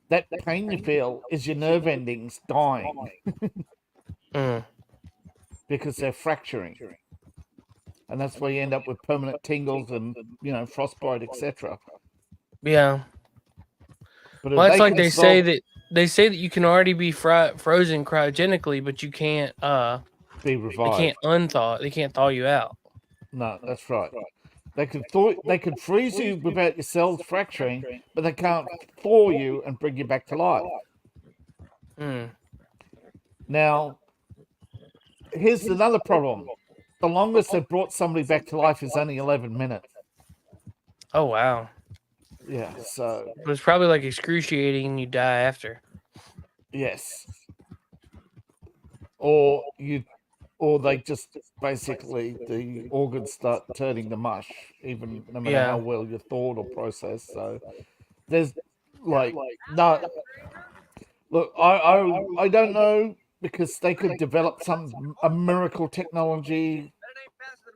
that pain you feel is your nerve endings dying. Because they're fracturing. And that's where you end up with permanent tingles and, frostbite, etc. Yeah. But well, it's like they say that you can already be frozen cryogenically, but you can't be revived. They can't unthaw. They can't thaw you out. No, that's right. They could freeze you without your cells fracturing, but they can't thaw you and bring you back to life. Now, here's another problem. The longest they've brought somebody back to life is only 11 minutes. Oh, wow. Yeah, so... It was probably like excruciating and you die after. Yes. Or they just basically, the organs start turning to mush, even no matter how well you're thawed or processed. So there's no. Look, I don't know, because they could develop a miracle technology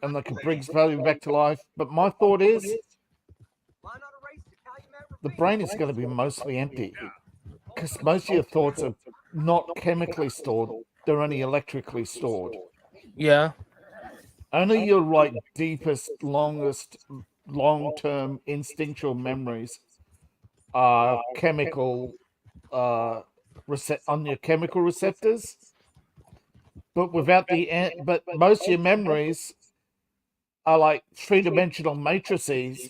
and they could bring somebody back to life. But my thought is, the brain is going to be mostly empty because most of your thoughts are not chemically stored; they're only electrically stored. Yeah. Only your like deepest, longest, long-term instinctual memories are chemical on your chemical receptors, but but most of your memories are like three-dimensional matrices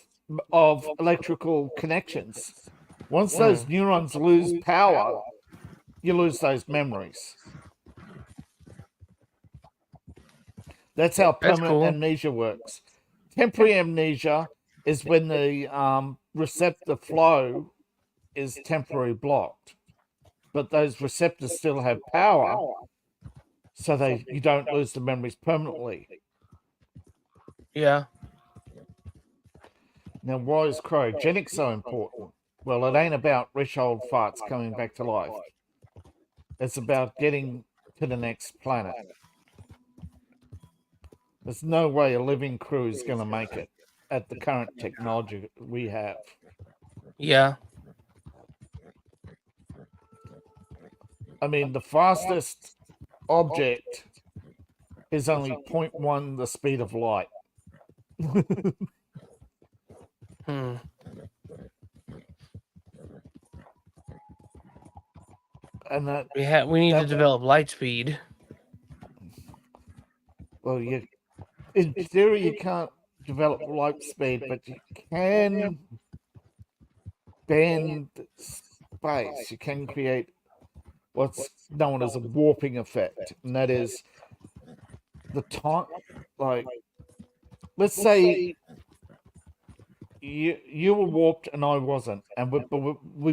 of electrical connections. Once those neurons lose power, you lose those memories. That's how permanent amnesia works. Temporary amnesia is when the receptor flow is temporarily blocked, but those receptors still have power, so you don't lose the memories permanently. Yeah. Now, why is cryogenics so important? Well, it ain't about rich old farts coming back to life. It's about getting to the next planet. There's no way a living crew is going to make it at the current technology we have. Yeah. I mean, the fastest object is only 0.1 the speed of light. And that we need to develop light speed. Well, in theory you can't develop light speed, but you can bend space. You can create what's known as a warping effect, and that is the time. Like, let's say you were warped and I wasn't, and we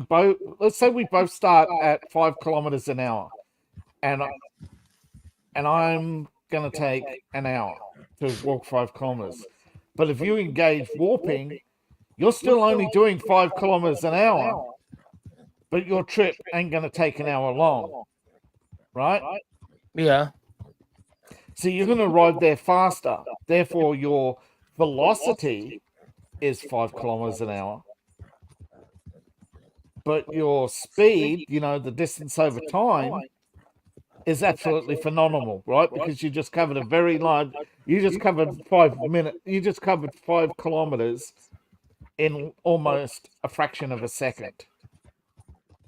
both. Let's say we both start at 5 kilometers an hour, and I'm gonna take an hour to walk 5 kilometers. But if you engage warping, you're still only doing 5 kilometers an hour, but your trip ain't gonna take an hour long, right? Yeah. So you're gonna arrive there faster. Therefore, your velocity is 5 kilometers an hour, but your speed, the distance over time, is absolutely phenomenal, right? Because you just covered a very large. You just covered 5 minutes. You just covered 5 kilometers in almost a fraction of a second,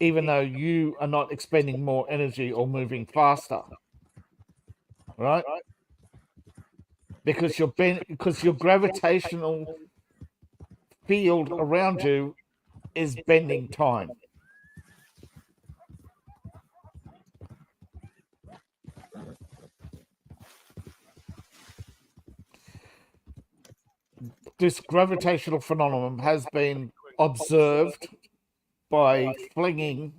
even though you are not expending more energy or moving faster, right? Because your gravitational field around you is bending time. This gravitational phenomenon has been observed by flinging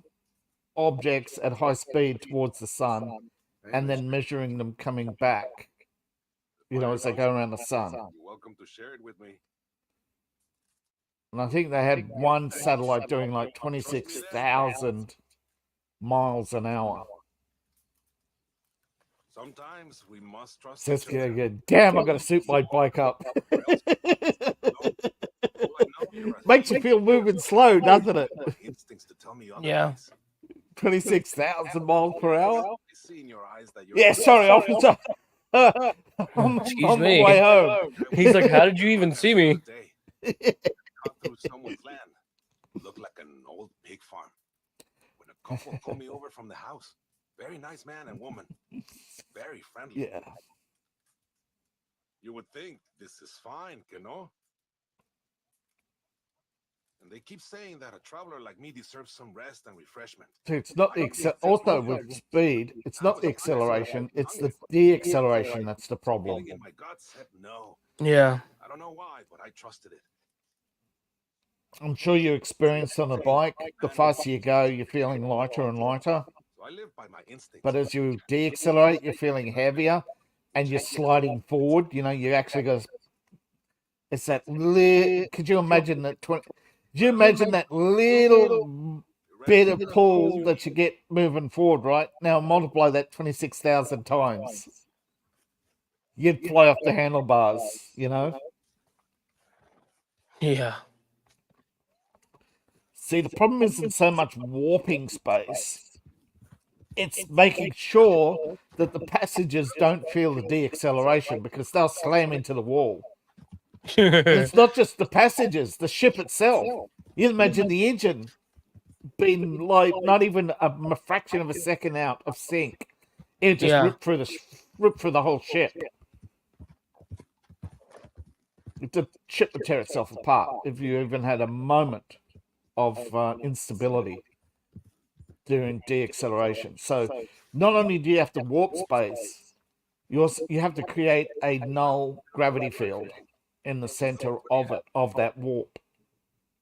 objects at high speed towards the sun and then measuring them coming back, as they go around the sun. You're welcome to share it with me. And I think they had one satellite doing like 26,000 miles an hour. Sometimes we must trust. Damn, I got to suit my bike up. Makes you feel moving slow, doesn't it? Yeah. 26,000 miles per hour. Yeah, sorry, officer. I'm on my way home. He's like, how did you even see me? Through someone's land. Looked like an old pig farm. When a couple pulled me over from the house. Very nice man and woman. Very friendly. Yeah. You would think this is fine, And they keep saying that a traveler like me deserves some rest and refreshment. So it's not also with speed, it's not the acceleration, it's the deacceleration that's the problem. My gut said no. Yeah. I don't know why, but I trusted it. I'm sure you experienced on a bike, the faster you go, you're feeling lighter and lighter. So I live by my instincts. But as you deaccelerate, you're feeling heavier and you're sliding forward. You actually go. It's that could you imagine that? Could you imagine that little bit of pull that you get moving forward, right? Now multiply that 26,000 times. You'd fly off the handlebars, Yeah. See, the problem isn't so much warping space. It's making sure that the passengers don't feel the deacceleration because they'll slam into the wall. And it's not just the passengers, the ship itself. You imagine the engine being like not even a fraction of a second out of sync. It just ripped through the whole ship. The ship would tear itself apart if you even had a moment of instability during deacceleration. So not only do you have to warp space, you have to create a null gravity field in the center of that warp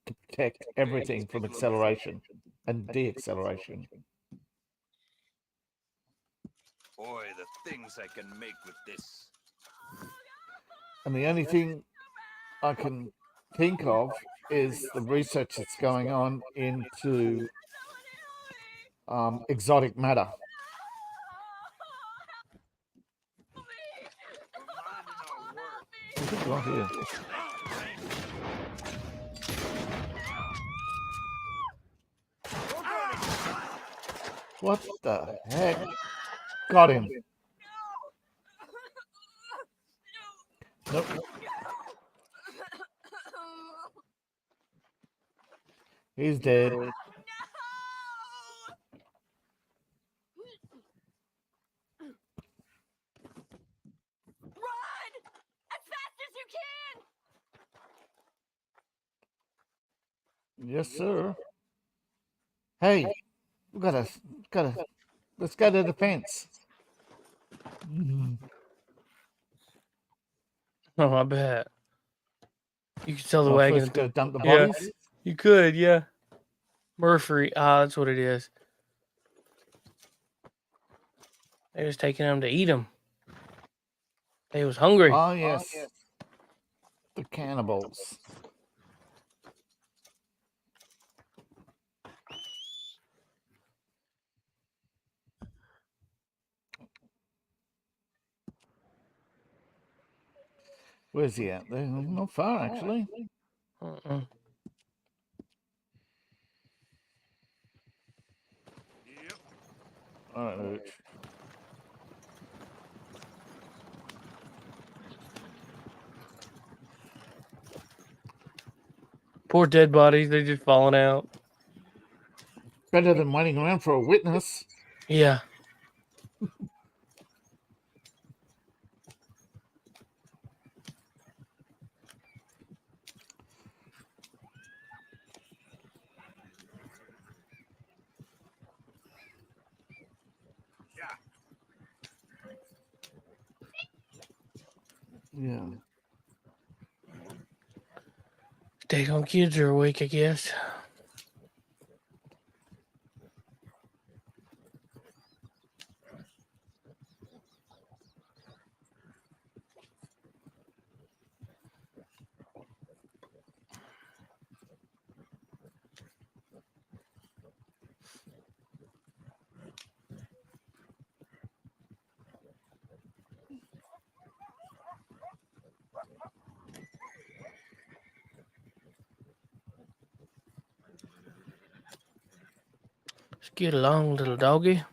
to protect everything from acceleration and deacceleration. Boy, the things I can make with this. And the only thing I can think of is the research that's going on into exotic matter. What's it got here? What the heck? Got him. Nope. He's dead. Run as fast as you can. Yes, sir. Hey, we gotta. Let's go to the fence. Oh, I bet. You could tell the Oh, wagon. first go dump the Yeah, bodies? you could, yeah. Murphy, that's what it is. They was taking them to eat them. They was hungry. Oh, yes. The cannibals. Where's he at? They're not far, actually. All right, Ooch. Poor dead bodies. They just falling out. Better than waiting around for a witness. Yeah. Yeah. Daggone kids are awake, I guess. Let's get along, little doggy.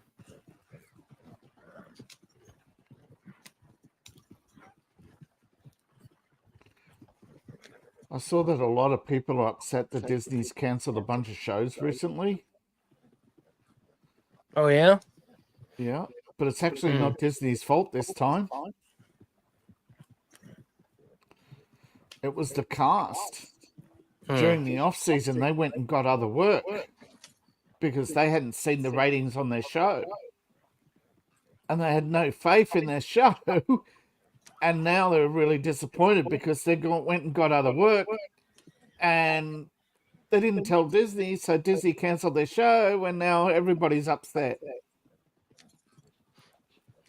I saw that a lot of people are upset that Disney's cancelled a bunch of shows recently. Oh, yeah? Yeah, but it's actually not Disney's fault this time. It was the cast. During the off-season, they went and got other work because they hadn't seen the ratings on their show. And they had no faith in their show. And now they're really disappointed because they went and got other work. And they didn't tell Disney, so Disney cancelled their show, and now everybody's upset.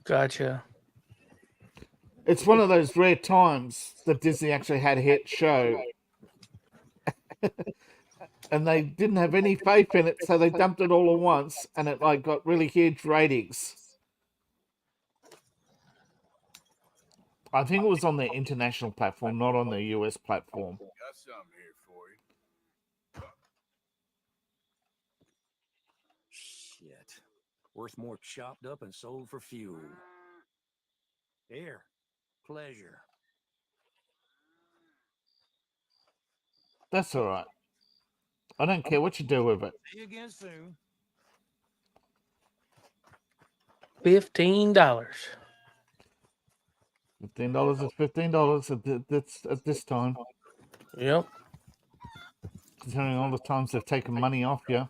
Gotcha. It's one of those rare times that Disney actually had a hit show. And they didn't have any faith in it, so they dumped it all at once, and it got really huge ratings. I think it was on the international platform, not on the US platform. Got something here for you. it. Worth more chopped up and sold for fuel. Here, pleasure. That's all right. I don't care what you do with it. See you again soon. $15. $15 is $15 at this time. Yep. Considering all the times they've taken money off you.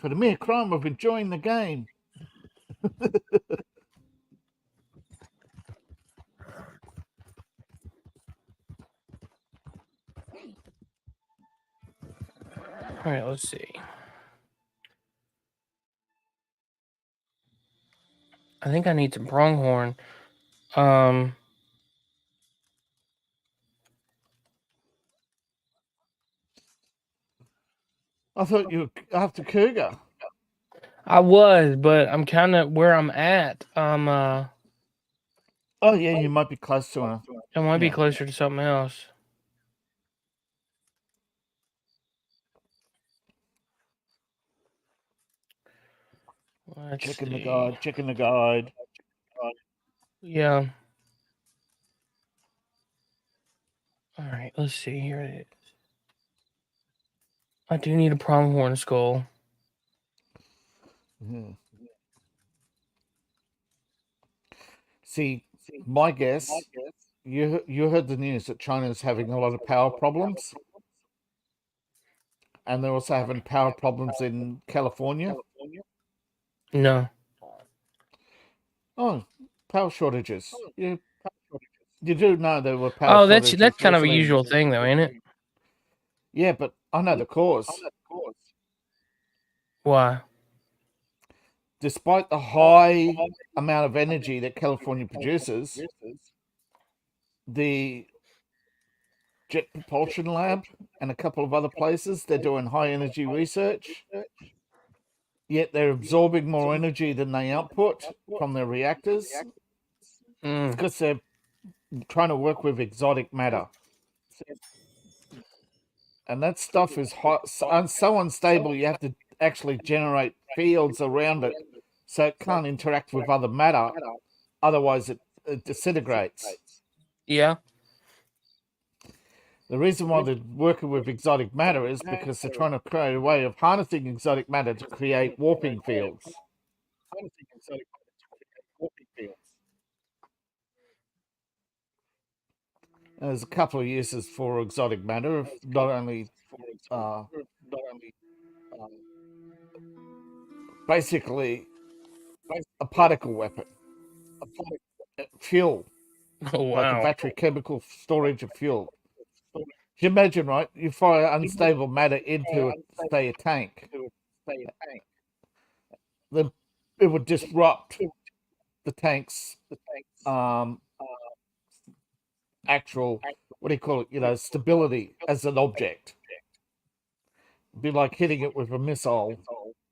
For the mere crime of enjoying the game. All right, let's see. I think I need some pronghorn. I thought you were after cougar. I was, but I'm kind of where I'm at. Oh yeah, you might be close to her. I might be closer to something else. Checking the guide. Checking the guide. Yeah. All right, let's see. Here it is. I do need a pronghorn skull. Yeah. See, my guess, you heard the news that China's having a lot of power problems. And they're also having power problems in California. No. Oh, power shortages. You do know there were power shortages. Oh, that's kind of a usual thing, though, ain't it? Yeah, but I know the cause. Why? Despite the high amount of energy that California produces, the Jet Propulsion Lab and a couple of other places, they're doing high energy research. Yet they're absorbing more energy than they output from their reactors. It's because they're trying to work with exotic matter. And that stuff is so unstable, you have to actually generate fields around it so it can't interact with other matter. Otherwise, it disintegrates. Yeah. The reason why they're working with exotic matter is because they're trying to create a way of harnessing exotic matter to create warping fields. There's a couple of uses for exotic matter, not only basically a particle weapon, fuel, like a battery chemical storage of fuel. You imagine, right? You fire unstable matter into, say, a tank. Then it would disrupt the tank's actual, what do you call it? Stability as an object. It'd be like hitting it with a missile,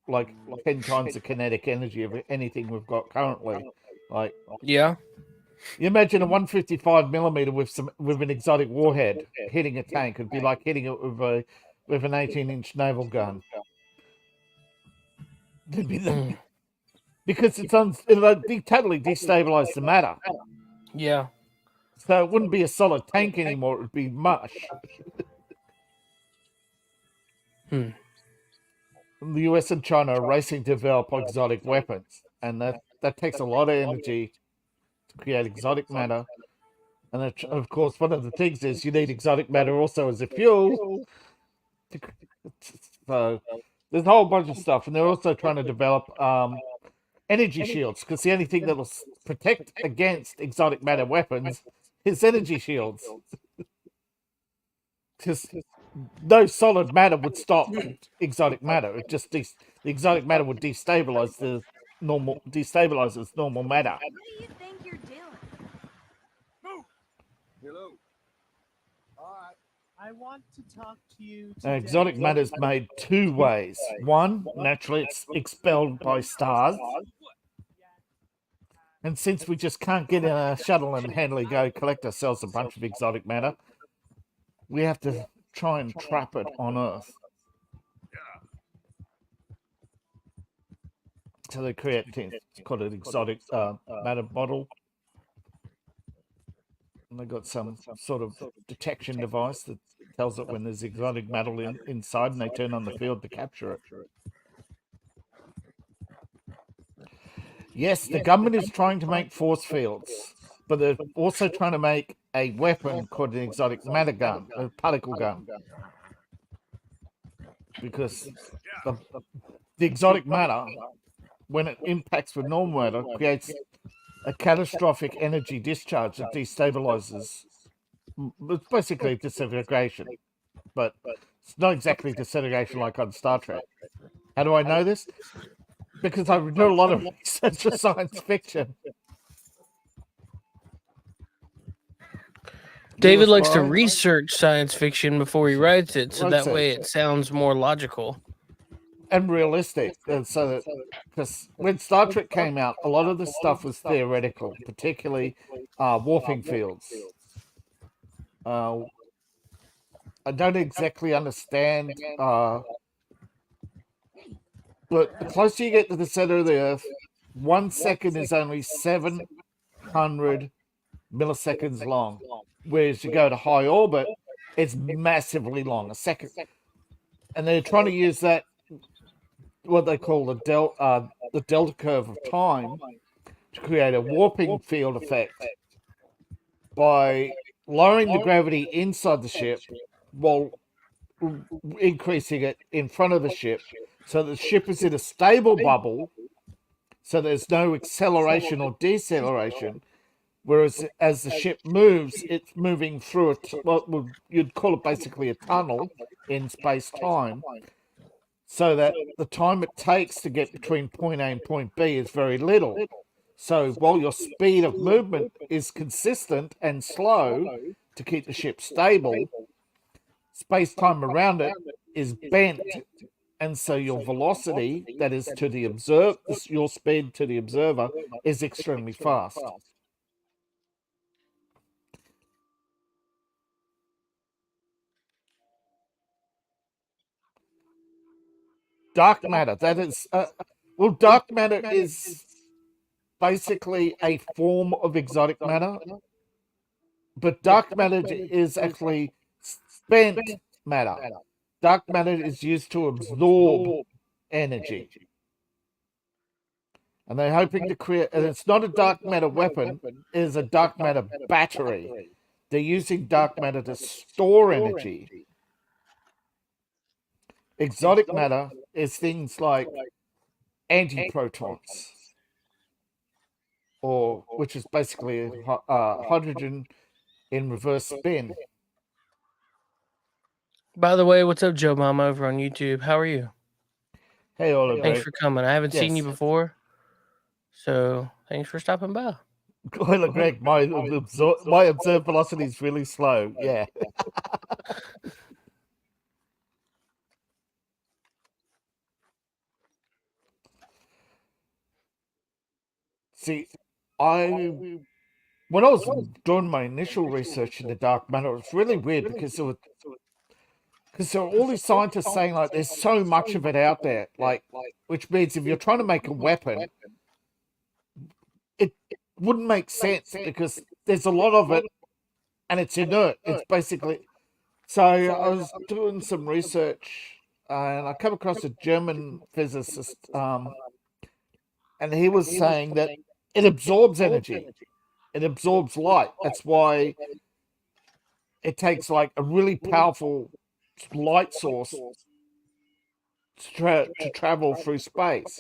like 10 times the kinetic energy of anything we've got currently. Like, yeah. You imagine a 155 millimeter with an exotic warhead hitting a tank. It'd be like hitting it with an 18-inch naval gun. Because it'll totally destabilize the matter. Yeah. So it wouldn't be a solid tank anymore. It would be mush. The US and China are racing to develop exotic weapons, and that takes a lot of energy to create exotic matter. And of course, one of the things is you need exotic matter also as a fuel. So there's a whole bunch of stuff, and they're also trying to develop energy shields, because the only thing that will protect against exotic matter weapons is energy shields. Because no solid matter would stop exotic matter. It just the exotic matter would destabilize normal matter. What do you think you're doing? Move. Hello. All right. I want to talk to you Now, today. exotic matter is made two ways. One, naturally, it's expelled by stars. And since we just can't get in a shuttle and handily go collect ourselves a bunch of exotic matter, we have to try and trap it on Earth. So they create things. It's called an exotic matter model. And they've got some sort of detection device that tells it when there's exotic matter inside, and they turn on the field to capture it. Yes, the government is trying to make force fields, but they're also trying to make a weapon called an exotic matter gun, a particle gun. Because the exotic matter, when it impacts with normal matter, creates a catastrophic energy discharge that destabilizes. It's basically disintegration, but it's not exactly disintegration like on Star Trek. How do I know this? Because I do a lot of research for science fiction. David likes to research science fiction before he writes it, so that way it sounds more logical and realistic. And so that, because when Star Trek came out, a lot of the stuff was theoretical, particularly warping fields. I don't exactly understand, but the closer you get to the center of the Earth, 1 second is only 700 milliseconds long. Whereas you go to high orbit, it's massively long, a second. And they're trying to use that, what they call the delta curve of time, to create a warping field effect by lowering the gravity inside the ship while increasing it in front of the ship, so the ship is in a stable bubble, so there's no acceleration or deceleration. Whereas as the ship moves, it's moving through what you'd call it basically a tunnel in space-time, so that the time it takes to get between point A and point B is very little. So while your speed of movement is consistent and slow to keep the ship stable, space-time around it is bent, and so your velocity, that is to the your speed to the observer, is extremely fast. Dark matter, that is, well, dark matter is basically a form of exotic matter, but dark matter is actually spent matter. Dark matter is used to absorb energy. And they're hoping to create, and it's not a dark matter weapon, it is a dark matter battery. They're using dark matter to store energy. Exotic matter is things like antiprotons, which is basically hydrogen in reverse spin. By the way, what's up, Joe Mama over on YouTube? How are you? Hey, Oliver. Thanks for coming. I haven't seen you before, so thanks for stopping by. Look, Greg, my observed velocity is really slow. Yeah. See, when I was doing my initial research into dark matter, it was really weird because there were all these scientists saying like there's so much of it out there, like, which means if you're trying to make a weapon, it wouldn't make sense because there's a lot of it and it's inert. It's basically. So I was doing some research and I come across a German physicist, and he was saying that it absorbs energy. It absorbs light. That's why it takes like a really powerful light source to travel through space.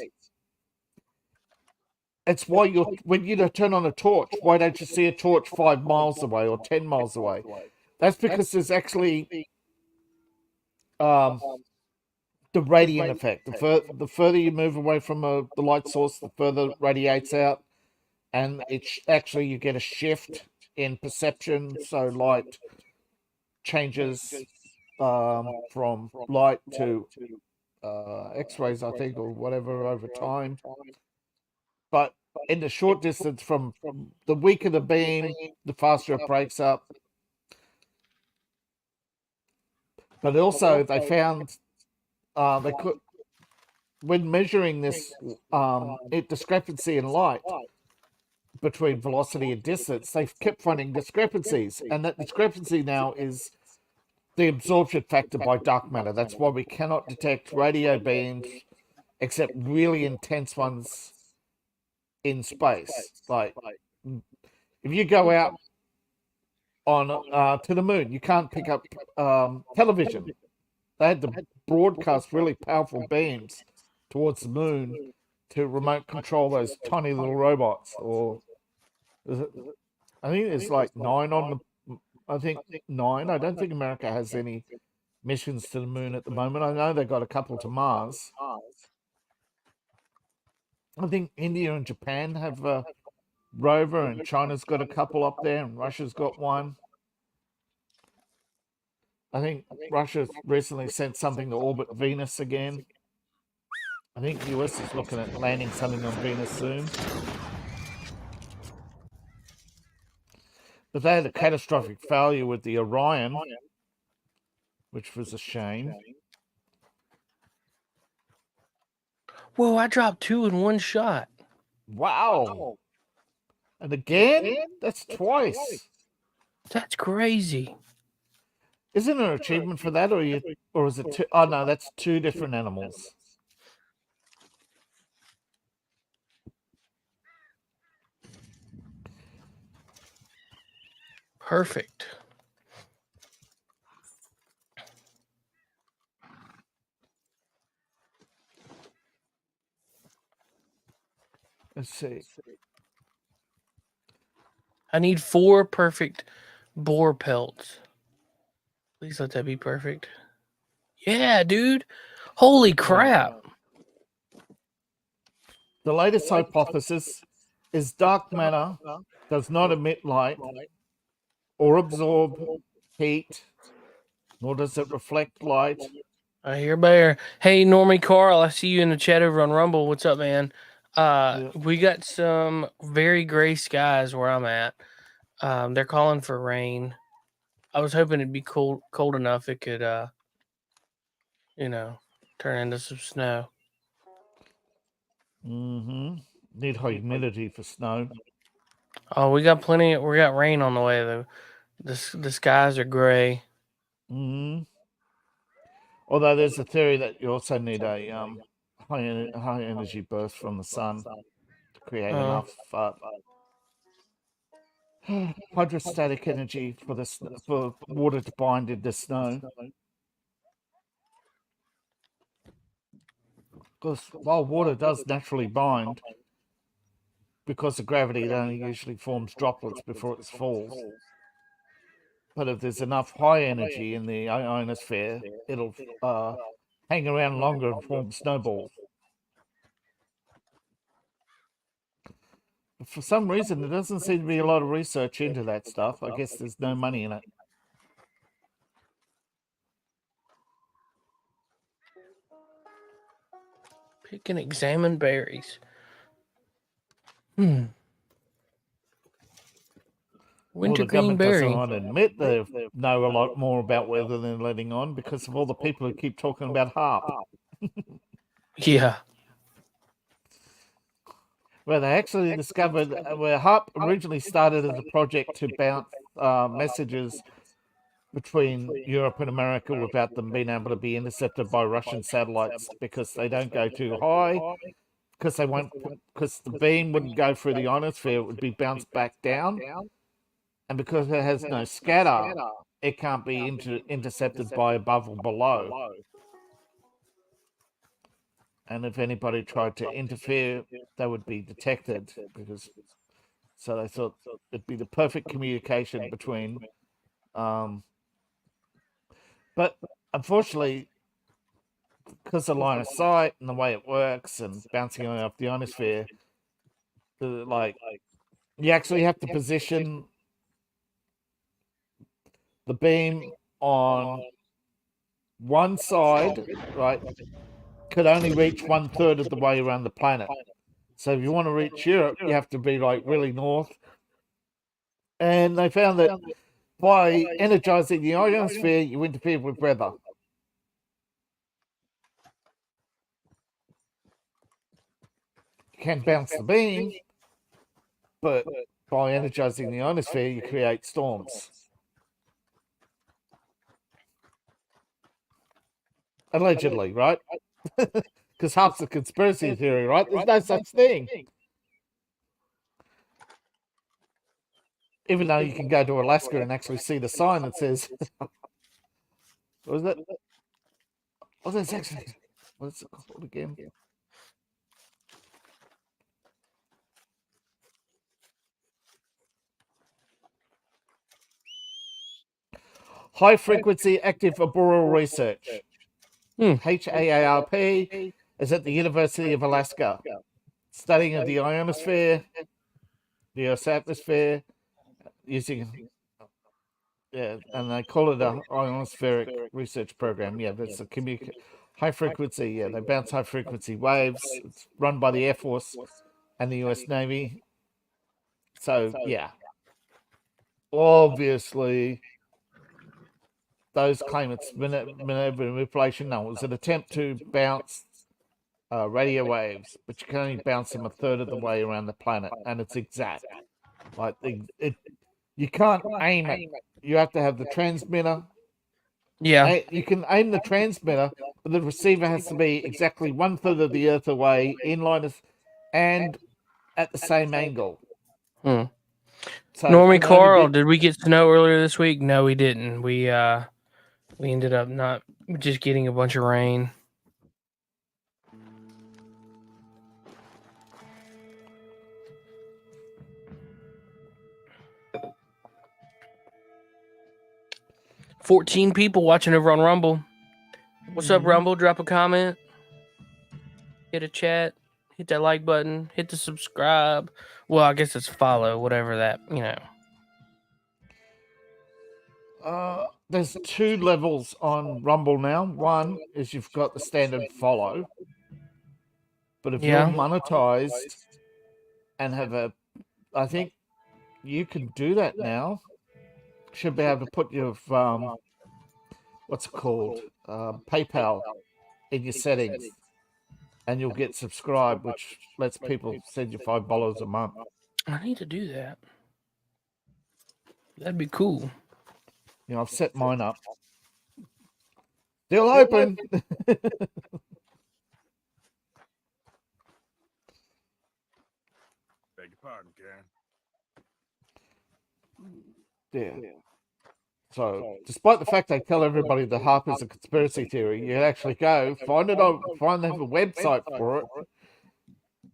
It's why when you turn on a torch, why don't you see a torch 5 miles away or 10 miles away? That's because there's actually the radiant effect. The further you move away from the light source, the further it radiates out, and actually you get a shift in perception. So light changes from light to X-rays, I think, or whatever over time. But in the short distance, from the weaker the beam, the faster it breaks up. But also, they found they could, when measuring this discrepancy in light between velocity and distance, they've kept finding discrepancies, and that discrepancy now is the absorption factor by dark matter. That's why we cannot detect radio beams except really intense ones in space. Like, if you go out on to the moon, you can't pick up television. They had to broadcast really powerful beams towards the moon to remote control those tiny little robots. Or is it, I think there's like 9 on the. I think 9. I don't think America has any missions to the moon at the moment. I know they've got a couple to Mars. I think India and Japan have a rover, and China's got a couple up there, and Russia's got one. I think Russia recently sent something to orbit Venus again. I think the US is looking at landing something on Venus soon. But they had a catastrophic failure with the Orion, which was a shame. Whoa, I dropped 2 in one shot. Wow. And again? That's twice. That's crazy. Isn't there an achievement for that, or is it two? Oh no, that's 2 different animals. Perfect. Let's see. I need 4 perfect boar pelts. Please let that be perfect. Yeah, dude. Holy crap. The latest hypothesis is dark matter does not emit light or absorb heat, nor does it reflect light. I hear bear. Hey, Normie Carl, I see you in the chat over on Rumble. What's up, man? We got some very gray skies where I'm at. They're calling for rain. I was hoping it'd be cold enough it could, turn into some snow. Need humidity for snow. Oh, we got plenty. We got rain on the way though. The skies are gray. Although there's a theory that you also need a high energy burst from the sun to create enough hydrostatic energy for water to bind into snow. Because while water does naturally bind, because of gravity, it only usually forms droplets before it falls. But if there's enough high energy in the ionosphere, it'll hang around longer and form snowballs. But for some reason, there doesn't seem to be a lot of research into that stuff. I guess there's no money in it. Pick and examine berries. Wintergreen berry. Doesn't want to admit they know a lot more about weather than they're letting on because of all the people who keep talking about HARP. Yeah. Well, they actually discovered where HARP originally started as a project to bounce messages between Europe and America without them being able to be intercepted by Russian satellites because they don't go too high, because the beam wouldn't go through the ionosphere, it would be bounced back down, and because it has no scatter, it can't be intercepted by above or below. And if anybody tried to interfere, they would be detected. So they thought it'd be the perfect communication between. But unfortunately, because of line of sight and the way it works and bouncing off the ionosphere, you actually have to position the beam on one side, right? Could only reach 1/3 of the way around the planet. So if you want to reach Europe, you have to be really north. And they found that by energizing the ionosphere, you interfere with weather. You can bounce the beam, but by energizing the ionosphere, you create storms. Allegedly, right? Because half the conspiracy theory, right? There's no such thing. Even though you can go to Alaska and actually see the sign that says, what is it? Oh, that's actually, what's it called again? High Frequency Active Arboreal Research. HAARP is at the University of Alaska. Studying of the ionosphere, the Earth's atmosphere, using, yeah, and they call it a ionospheric research program. Yeah, that's a high frequency. Yeah, they bounce high frequency waves. It's run by the Air Force and the US Navy. So yeah, obviously those claim it's manipulation. No, it was an attempt to bounce radio waves, but you can only bounce them a third of the way around the planet, and it's exact. Like you can't aim it. You have to have the transmitter. Yeah. You can aim the transmitter, but the receiver has to be exactly 1/3 of the Earth away, in line and at the same angle. So Normie Carl, did we get snow earlier this week? No, we didn't. We ended up not just getting a bunch of rain. $14 people watching over on Rumble. What's up, Rumble? Drop a comment. Hit a chat. Hit that like button. Hit the subscribe. Well, I guess it's follow, whatever that, There's 2 levels on Rumble now. One is you've got the standard follow. But if you're monetized and have I think you can do that now. Should be able to put your what's it called, PayPal in your settings, and you'll get subscribed, which lets people send you $5 a month. I need to do that. That'd be cool. I've set mine up. Still open. Beg your pardon, Karen. Yeah. So, despite the fact they tell everybody the HARP is a conspiracy theory, you actually go find they have a website for it.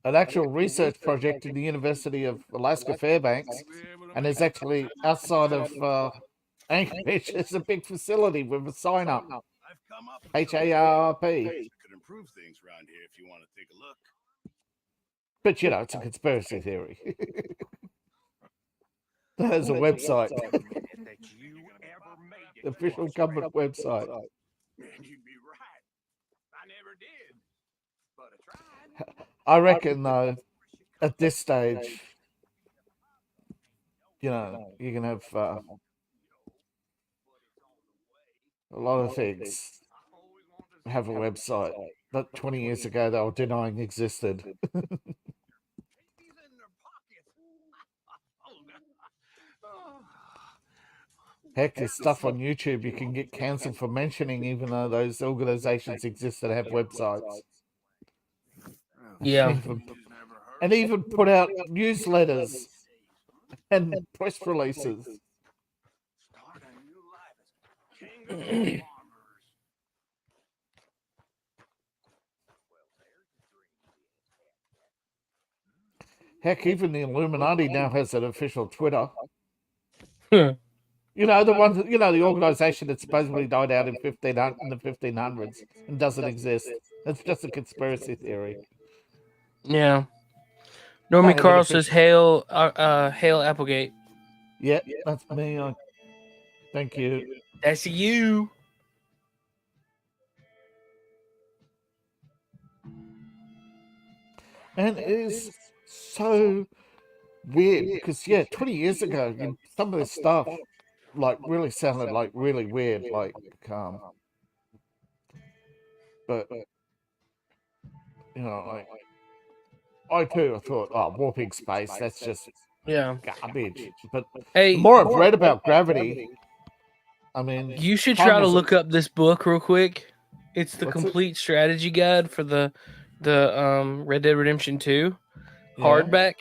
An actual research project in the University of Alaska Fairbanks, and there's actually outside of Anchorage, there's a big facility with a sign up. HARP. Could improve things around here if you want to take a look. But it's a conspiracy theory. There's a website. The official government website. Man, you'd be right. I never did. But I tried. I reckon, though, at this stage, you can have a lot of things have a website that 20 years ago they were denying existed. Heck, there's stuff on YouTube you can get cancelled for mentioning, even though those organizations exist that have websites. Yeah. And even put out newsletters and press releases. Heck, even the Illuminati now has an official Twitter. The one, the organization that supposedly died out in the 1500s and doesn't exist. It's just a conspiracy theory. Yeah. Normie Carl says, hail Applegate. Yep, that's me. Thank you. That's you. And it is so weird because, 20 years ago, some of this stuff really sounded really weird, but I too thought, oh, warping space, that's just garbage. But hey, the more I've read about gravity, I mean, you should try to look up this book real quick. It's the What's complete strategy guide for the Red Dead Redemption 2 hardback.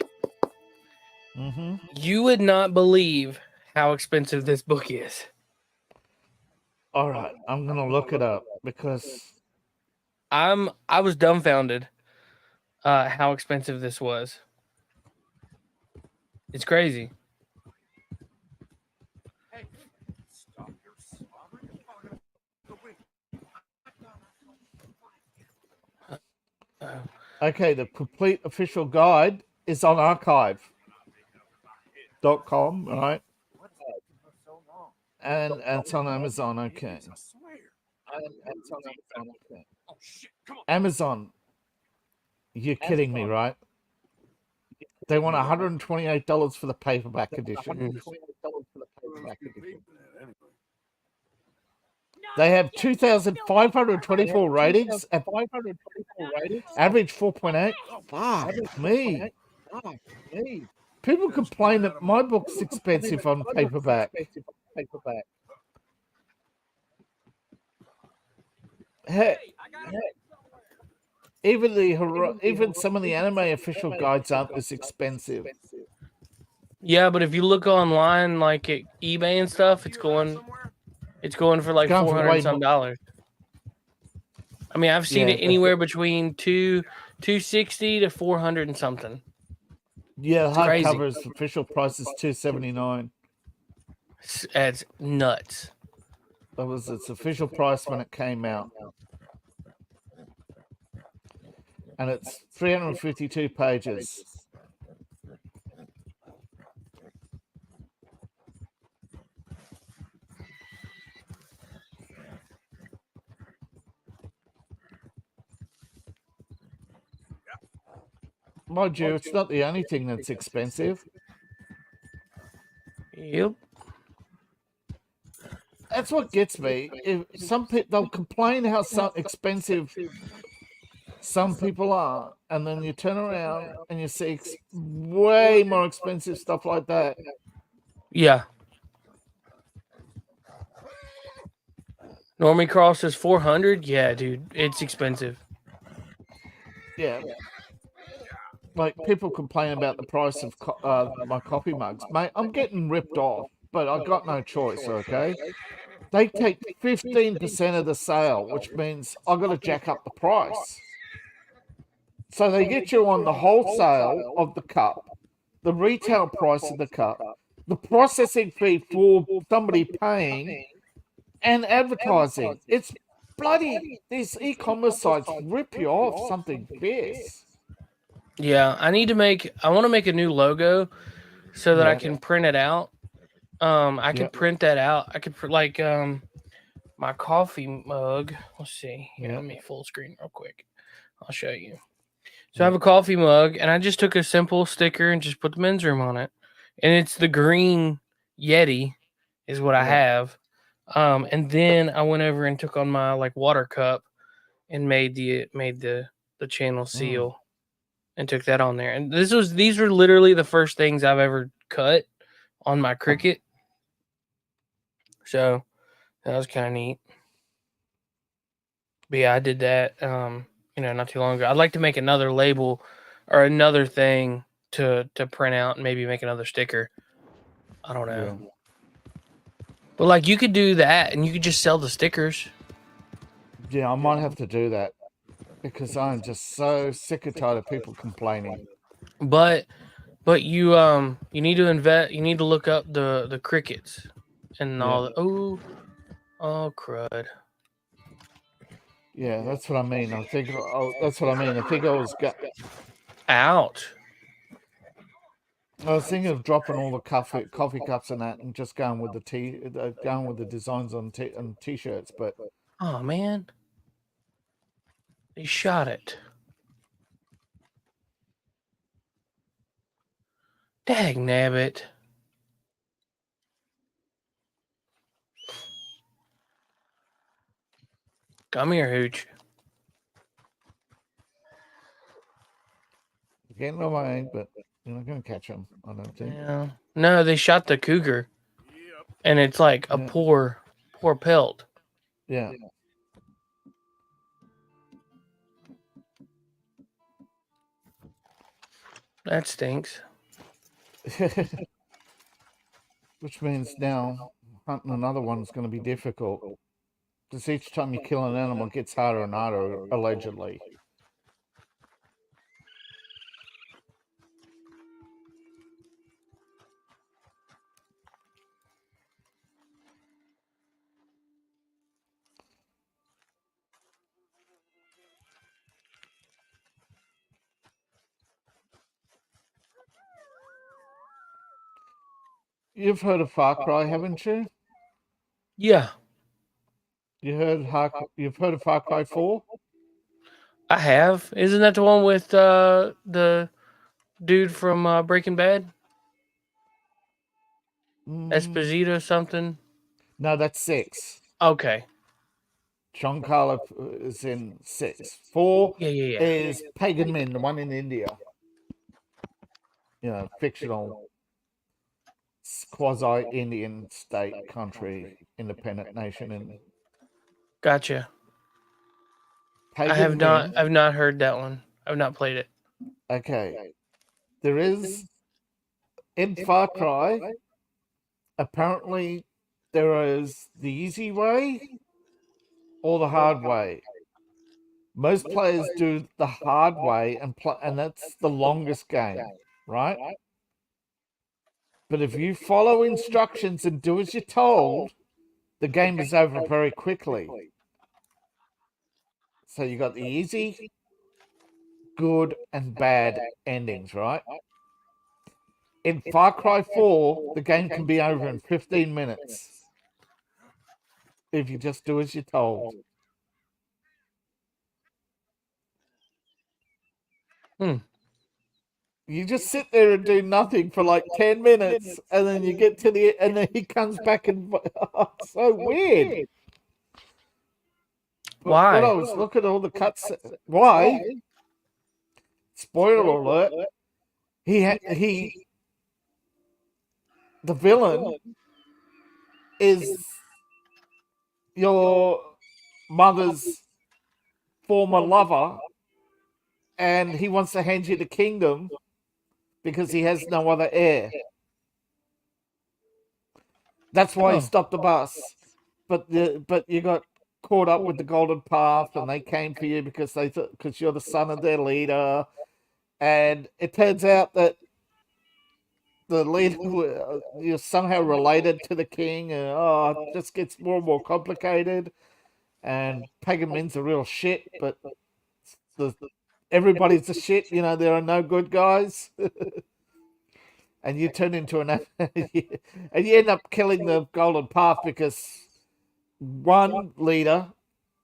Mm-hmm. You would not believe how expensive this book is. All right, I'm gonna look it up because I was dumbfounded how expensive this was. It's crazy. okay, the complete official guide is on archive.com, right? And it's on Amazon, okay. Amazon. You're kidding me, right? They want $128 for the paperback edition. They have 2,524 ratings at average 4.8. Fuck me. People complain that my book's expensive on paperback. Hey, even some of the anime official guides aren't this expensive. Yeah, but if you look online, like at eBay and stuff, it's going for like $400 some. I mean, I've seen it anywhere between $260 to $400 and something. Yeah, the hardcover's official price is $279. It's nuts. That was its official price when it came out. And it's 352 pages. Mind you, it's not the only thing that's expensive. Yep. That's what gets me. If some people, they'll complain how expensive some people are, and then you turn around and you see way more expensive stuff like that. Yeah. Normie Cross is $400. Yeah, dude, it's expensive. Yeah. Like, people complain about the price of my coffee mugs. Mate, I'm getting ripped off, but I got no choice, okay? They take 15% of the sale, which means I got to jack up the price. So they get you on the wholesale of the cup, the retail price of the cup, the processing fee for somebody paying, and advertising. It's bloody, these e-commerce sites rip you off something fierce. Yeah, I want to make a new logo so that I can print it out. I could print that out. I could my coffee mug. Let's see. Here, let me full screen real quick. I'll show you. So I have a coffee mug, and I just took a simple sticker and just put the men's room on it. And it's the green Yeti is what I have. And then I went over and took on my water cup and made the channel seal and took that on there. And these were literally the first things I've ever cut on my Cricut. So that was kind of neat. But yeah, I did that not too long ago. I'd like to make another label or another thing to print out and maybe make another sticker. I don't know. Yeah. But you could do that and you could just sell the stickers. Yeah, I might have to do that because I'm just so sick and tired of people complaining. But you need to invest. You need to look up the crickets and all. Oh crud. Yeah, that's what I mean. I think that's what I mean. I think I was out. I was thinking of dropping all the coffee cups and that, and just going with the designs on t-shirts. But oh man, they shot it. Dag nabbit. Come here, Hooch. getting away, but you're not going to catch them, I don't think. Yeah. No, they shot the cougar, and it's like a poor pelt. Yeah. That stinks. Which means now hunting another one's going to be difficult. Because each time you kill an animal, it gets harder and harder, allegedly. You've heard of Far Cry, haven't you? Yeah. You've heard of Far Cry 4? I have. Isn't that the one with the dude from Breaking Bad? Esposito something? No, that's 6. Okay. John Carlo is in 6. 4 Yeah. is Pagan Men, the one in India. You know, fictional quasi-Indian state, country, independent nation. And gotcha. I've not heard that one. I've not played it. Okay. There is in Far Cry, apparently there is the easy way or the hard way. Most players do the hard way, and that's the longest game, right? But if you follow instructions and do as you're told, the game is over very quickly. So you got the easy, good, and bad endings, right? In Far Cry 4, the game can be over in 15 minutes if you just do as you're told. You just sit there and do nothing for like 10 minutes, and then you get to the and then he comes back and it's so weird. But why? When I was looking at all the cuts, why? Spoiler alert! The villain is your mother's former lover, and he wants to hand you the kingdom because he has no other heir. That's why he stopped the bus. But you got caught up with the Golden Path, and they came for you because they thought because you're the son of their leader, and it turns out that the leader you're somehow related to the king, and it just gets more and more complicated. And Pagan Men's a real shit, but everybody's a shit. You know, there are no good guys. And you turn into and you end up killing the Golden Path because one leader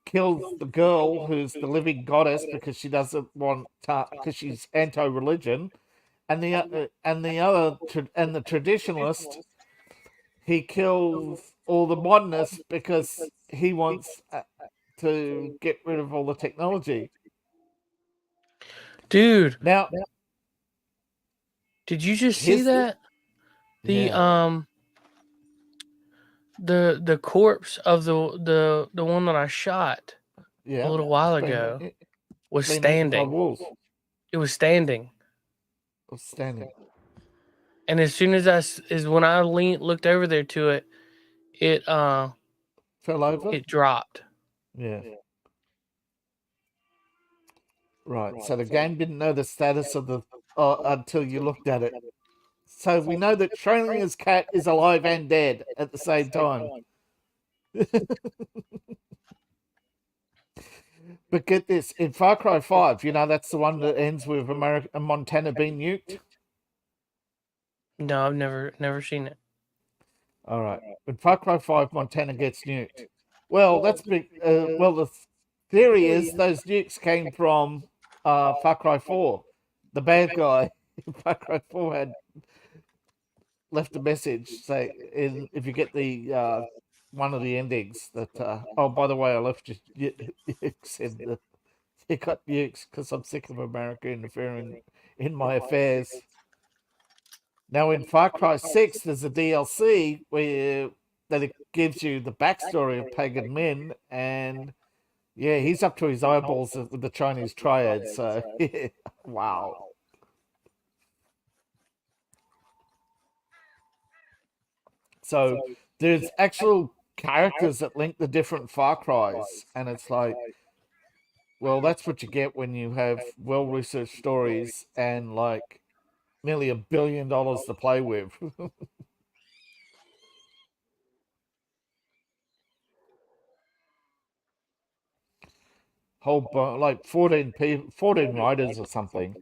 kills the girl who's the living goddess because she doesn't want because she's anti-religion, and the traditionalist, he kills all the modernists because he wants to get rid of all the technology. Dude, now did you just see that? The the corpse of the one that I shot a little while ago was standing. It was standing. And as soon as when I looked over there to it, it fell over. It dropped. Yeah. Right. So the game didn't know the status of the until you looked at it. So we know that Schrödinger's cat is alive and dead at the same time. But get this, in Far Cry 5, you know, that's the one that ends with Montana being nuked. No, I've never seen it. All right. In Far Cry 5, Montana gets nuked. Well, that's big. Well, the theory is those nukes came from Far Cry 4. The bad guy in Far Cry 4 had left a message say if you get the one of the endings that oh, by the way, I left you nukes in the you got nukes because I'm sick of America interfering in my affairs. Now, in Far Cry 6, there's a DLC that it gives you the backstory of Pagan Min, and yeah, he's up to his eyeballs with the Chinese triad, so wow. So there's actual characters that link the different Far Cries, and it's like, well, that's what you get when you have well-researched stories and like nearly $1 billion to play with. Like 14 writers or something.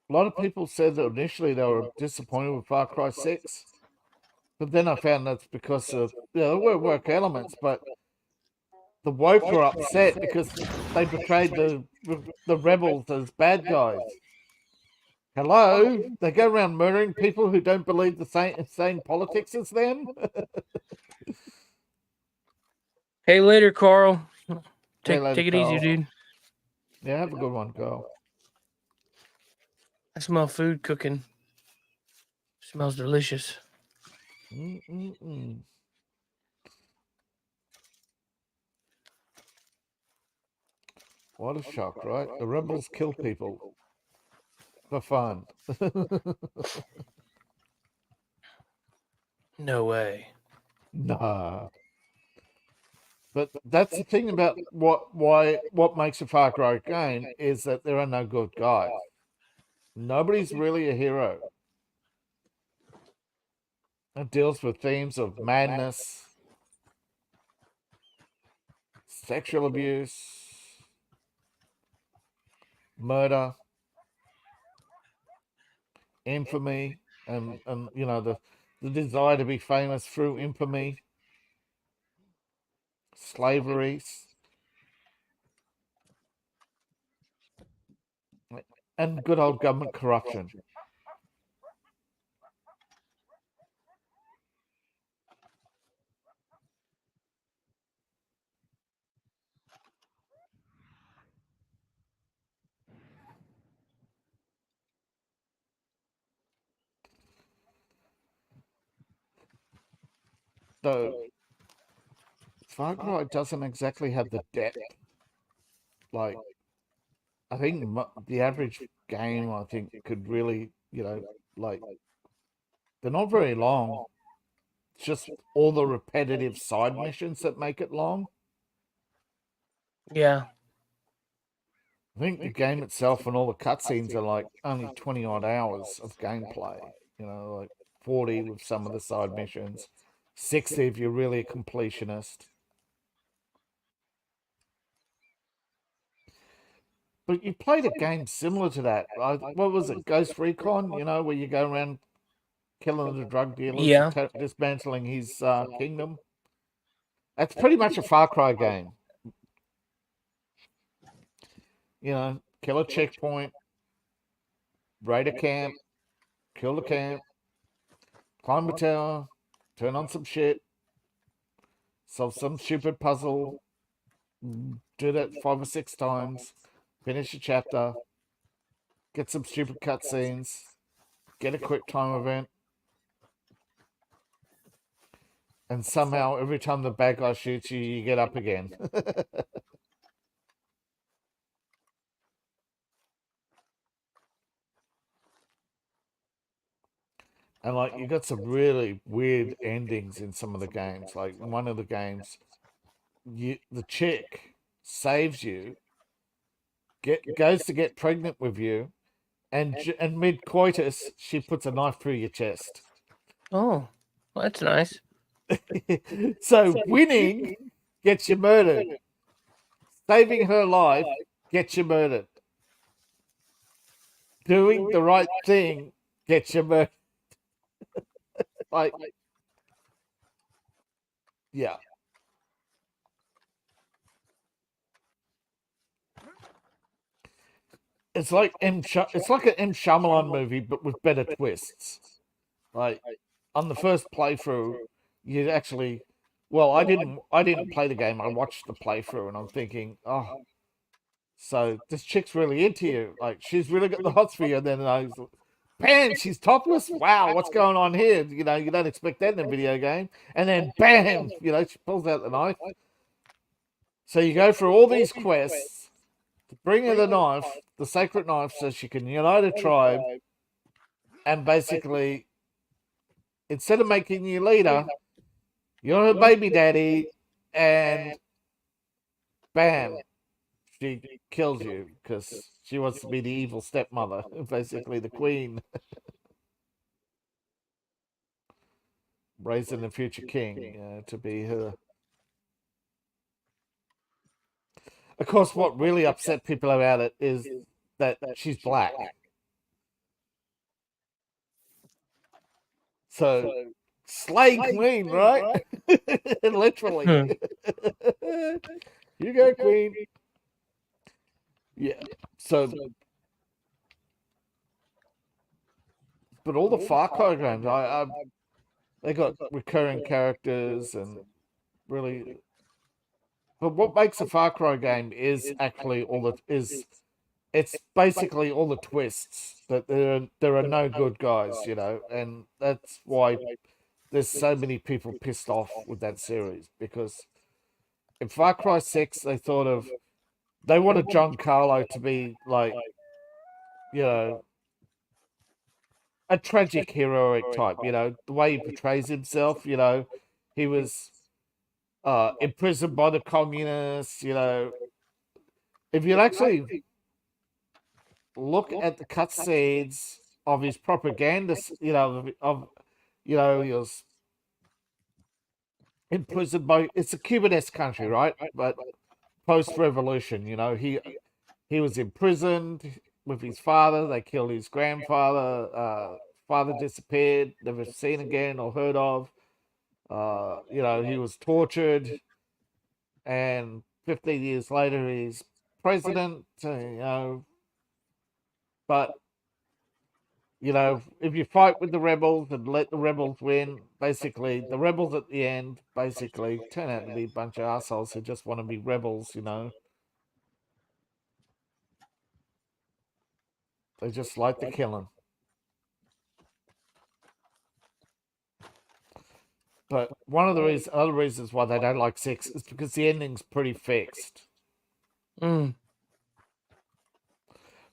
A lot of people said that initially they were disappointed with Far Cry 6, but then I found that's because of, there were work elements, but the woke were upset because they portrayed the rebels as bad guys. Hello? They go around murdering people who don't believe the same politics as them? Hey, later, Carl. Take it Carl. easy, dude. Yeah, have a good one, Carl. I smell food cooking. Smells delicious. What a shock, right? The rebels kill people for fun. No way. Nah. But that's the thing about what makes a Far Cry game is that there are no good guys. Nobody's really a hero. It deals with themes of madness, sexual abuse, murder, infamy, and you know the desire to be famous through infamy, slavery, and good old government corruption. So Far Cry doesn't exactly have the depth. Like, I think the average game, I think, could really, you know, like, they're not very long. It's just all the repetitive side missions that make it long. Yeah. I think the game itself and all the cutscenes are like only 20 odd hours of gameplay. You know, like 40 with some of the side missions, 60 if you're really a completionist. But you played a game similar to that. What was it? Ghost Recon, you know, where you go around killing the drug dealers, yeah, dismantling his kingdom. That's pretty much a Far Cry game. You know, kill a checkpoint, raid a camp, kill the camp, climb a tower, turn on some shit, solve some stupid puzzle, do that 5 or 6 times, finish a chapter, get some stupid cutscenes, get a quick time event, and somehow every time the bad guy shoots you, you get up again. And like you got some really weird endings in some of the games. Like one of the games, the chick saves you, goes to get pregnant with you, and mid coitus she puts a knife through your chest. Oh, well, that's nice. So winning gets you murdered. Saving her life gets you murdered. Doing the right thing gets you murdered. Like, yeah. It's like it's like an M. Shyamalan movie, but with better twists. Like on the first playthrough, you actually Well, I didn't play the game. I watched the playthrough, and I'm thinking, oh, so this chick's really into you. Like, she's really got the hots for you. And then I was like, bam, she's topless. Wow, what's going on here? You know, you don't expect that in a video game. And then bam, you know, she pulls out the knife. So you go through all these quests to bring her the knife, the sacred knife, so she can unite a tribe. And basically, instead of making you leader, you're her baby daddy, and bam, she kills you because she wants to be the evil stepmother, basically the queen, raising the future king to be her. Of course, what really upset people about it is that she's black. So, slay queen, right? Literally. You go, queen. Yeah. So, but all the Far Cry games, they got recurring characters and really. But what makes a Far Cry game is actually it's basically all the twists that there are no good guys, you know, and that's why there's so many people pissed off with that series, because in Far Cry 6 they wanted John Carlo to be like, you know, a tragic heroic type, you know, the way he portrays himself, you know, he was imprisoned by the communists, you know. If you actually look at the cutscenes of his propaganda, you know, he was imprisoned by, it's a Cuban-esque country, right? But post-revolution, you know, he was imprisoned with his father. They killed his grandfather. Father disappeared, never seen again or heard of. You know, he was tortured, and 15 years later, he's president. You know, but you know, if you fight with the rebels and let the rebels win, basically, the rebels at the end basically turn out to be a bunch of assholes who just want to be rebels, you know. They just like the killing. But one of the other reasons why they don't like 6 is because the ending's pretty fixed.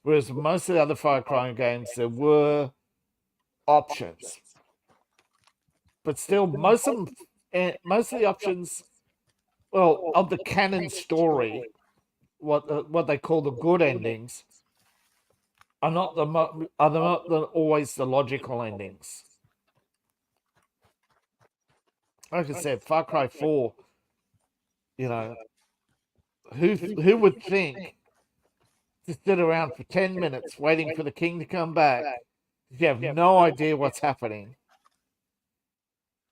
Whereas most of the other Far Cry games, there were options. But still, most of the options, well, of the canon story, what they call the good endings, are not always the logical endings. Like I said, Far Cry 4, you know, who would think to sit around for 10 minutes waiting for the king to come back if you have no idea what's happening?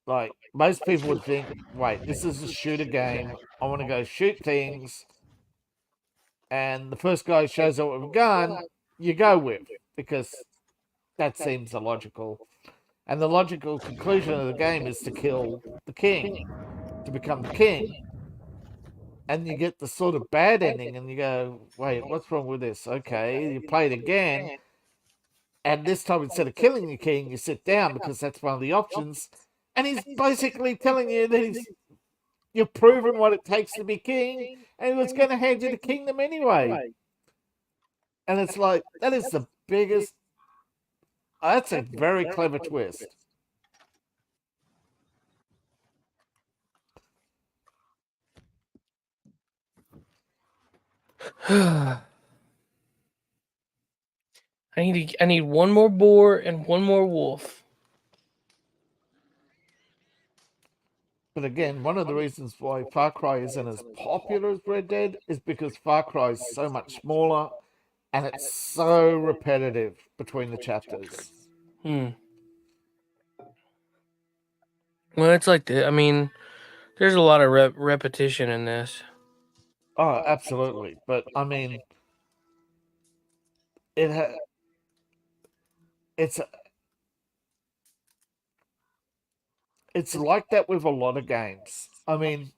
Like, most people would think, wait, this is a shooter game. I want to go shoot things. And the first guy who shows up with a gun, you go with, because that seems illogical. And the logical conclusion of the game is to kill the king, to become the king. And you get the sort of bad ending, and you go, wait, what's wrong with this? Okay, you play it again, and this time, instead of killing the king, you sit down, because that's one of the options. And he's basically telling you that you've proven what it takes to be king, and he was going to hand you the kingdom anyway. And it's like, that is the biggest... That's a very clever twist. I need one more boar and one more wolf. But again, one of the reasons why Far Cry isn't as popular as Red Dead is because Far Cry is so much smaller, and it's so repetitive between the chapters. Well, it's like that. I mean, there's a lot of repetition in this. Oh, absolutely. But I mean, it's like that with a lot of games. I mean,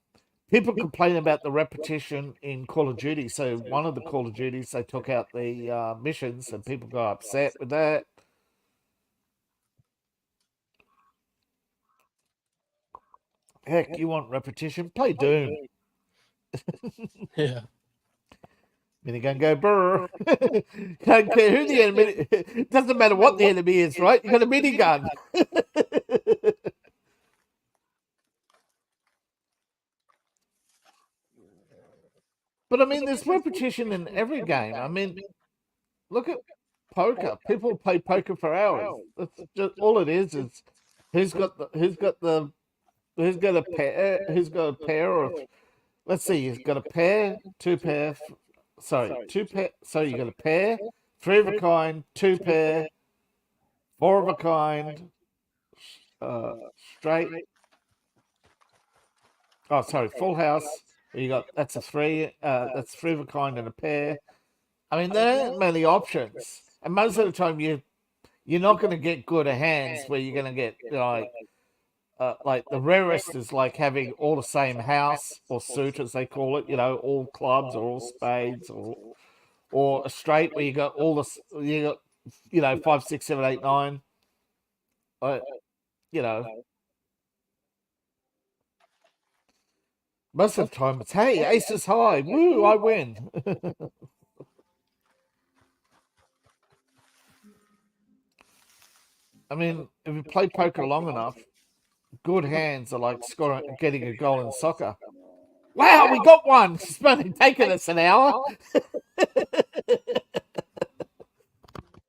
people complain about the repetition in Call of Duty. So one of the Call of Duties, they took out the missions, and people got upset with that. Heck, you want repetition? Play Doom. Yeah. Minigun go brr. Don't care who the enemy. It doesn't matter what the enemy is, right? You got a minigun. But I mean, there's repetition in every game. I mean, look at poker. People play poker for hours. That's just all it is who's got a pair or let's see, you've got a pair, two pair, two pair. So you got a pair, three of a kind, two pair, four of a kind, straight. Oh, sorry, full house. You got that's three of a kind and a pair. I mean, there aren't many options, and most of the time you're not going to get good hands where you're going to get like the rarest is like having all the same house or suit as they call it, all clubs or all spades or a straight where you got you got 5, 6, 7, 8, 9. Most of the time it's hey, ace is high, woo, I win. I mean, if you play poker long enough, good hands are like getting a goal in soccer. Wow, we got one. It's only taken us an hour.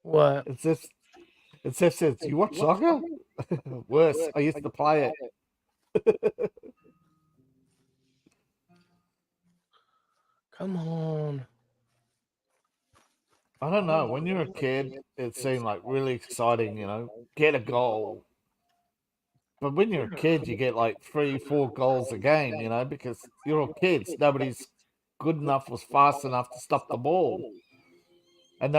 What? It's just says, you watch soccer? Worse, I used to play it. Come on. I don't know. When you're a kid, it seemed like really exciting, get a goal. But when you're a kid, you get like 3, 4 goals a game, because you're all kids. Nobody's good enough or fast enough to stop the ball. And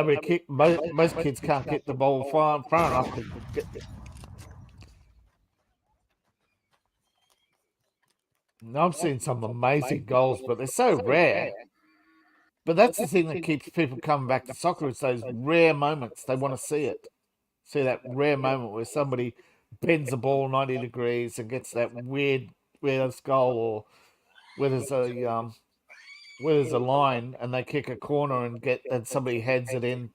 most kids can't get the ball far enough to get it. Now I've seen some amazing goals, but they're so rare. But that's the thing that keeps people coming back to soccer is those rare moments. They want to see it. See that rare moment where somebody bends the ball 90 degrees and gets that weird goal, or where there's a line and they kick a corner and somebody heads it in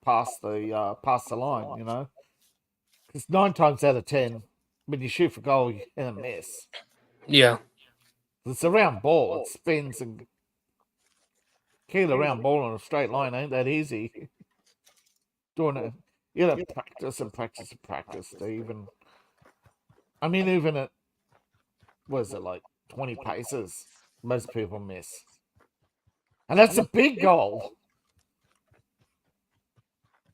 past the line, Because 9 times out of 10, when you shoot for goal, you're gonna miss. Yeah. It's a round ball. It spins and kicking a round ball on a straight line ain't that easy. Doing it, you gotta practice and practice and practice to even. I mean, even at like 20 paces, most people miss, and that's a big goal.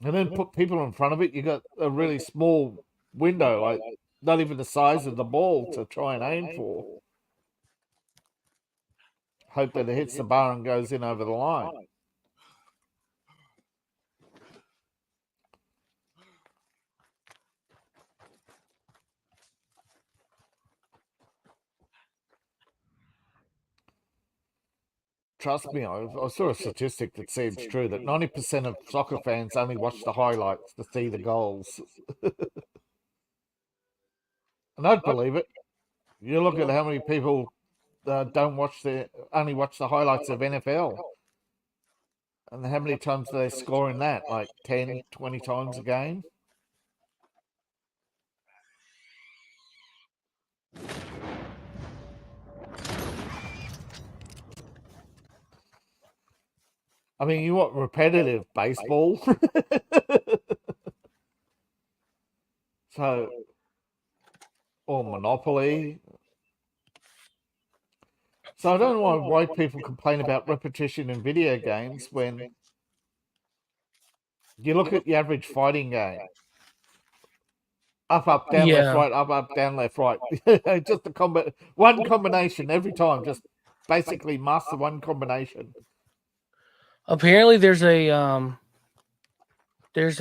And then put people in front of it. You got a really small window, like not even the size of the ball to try and aim for. Hope that it hits the bar and goes in over the line. Trust me, I saw a statistic that seems true that 90% of soccer fans only watch the highlights to see the goals. And I'd believe it. You look at how many people only watch the highlights of NFL. And how many times do they score in that? Like 10, 20 times a game? I mean, you want repetitive baseball? Or Monopoly. So I don't know why people complain about repetition in video games when you look at the average fighting game. Up, down, left, right, up, down, left, right. Just one combination every time. Just basically master one combination. Apparently there's a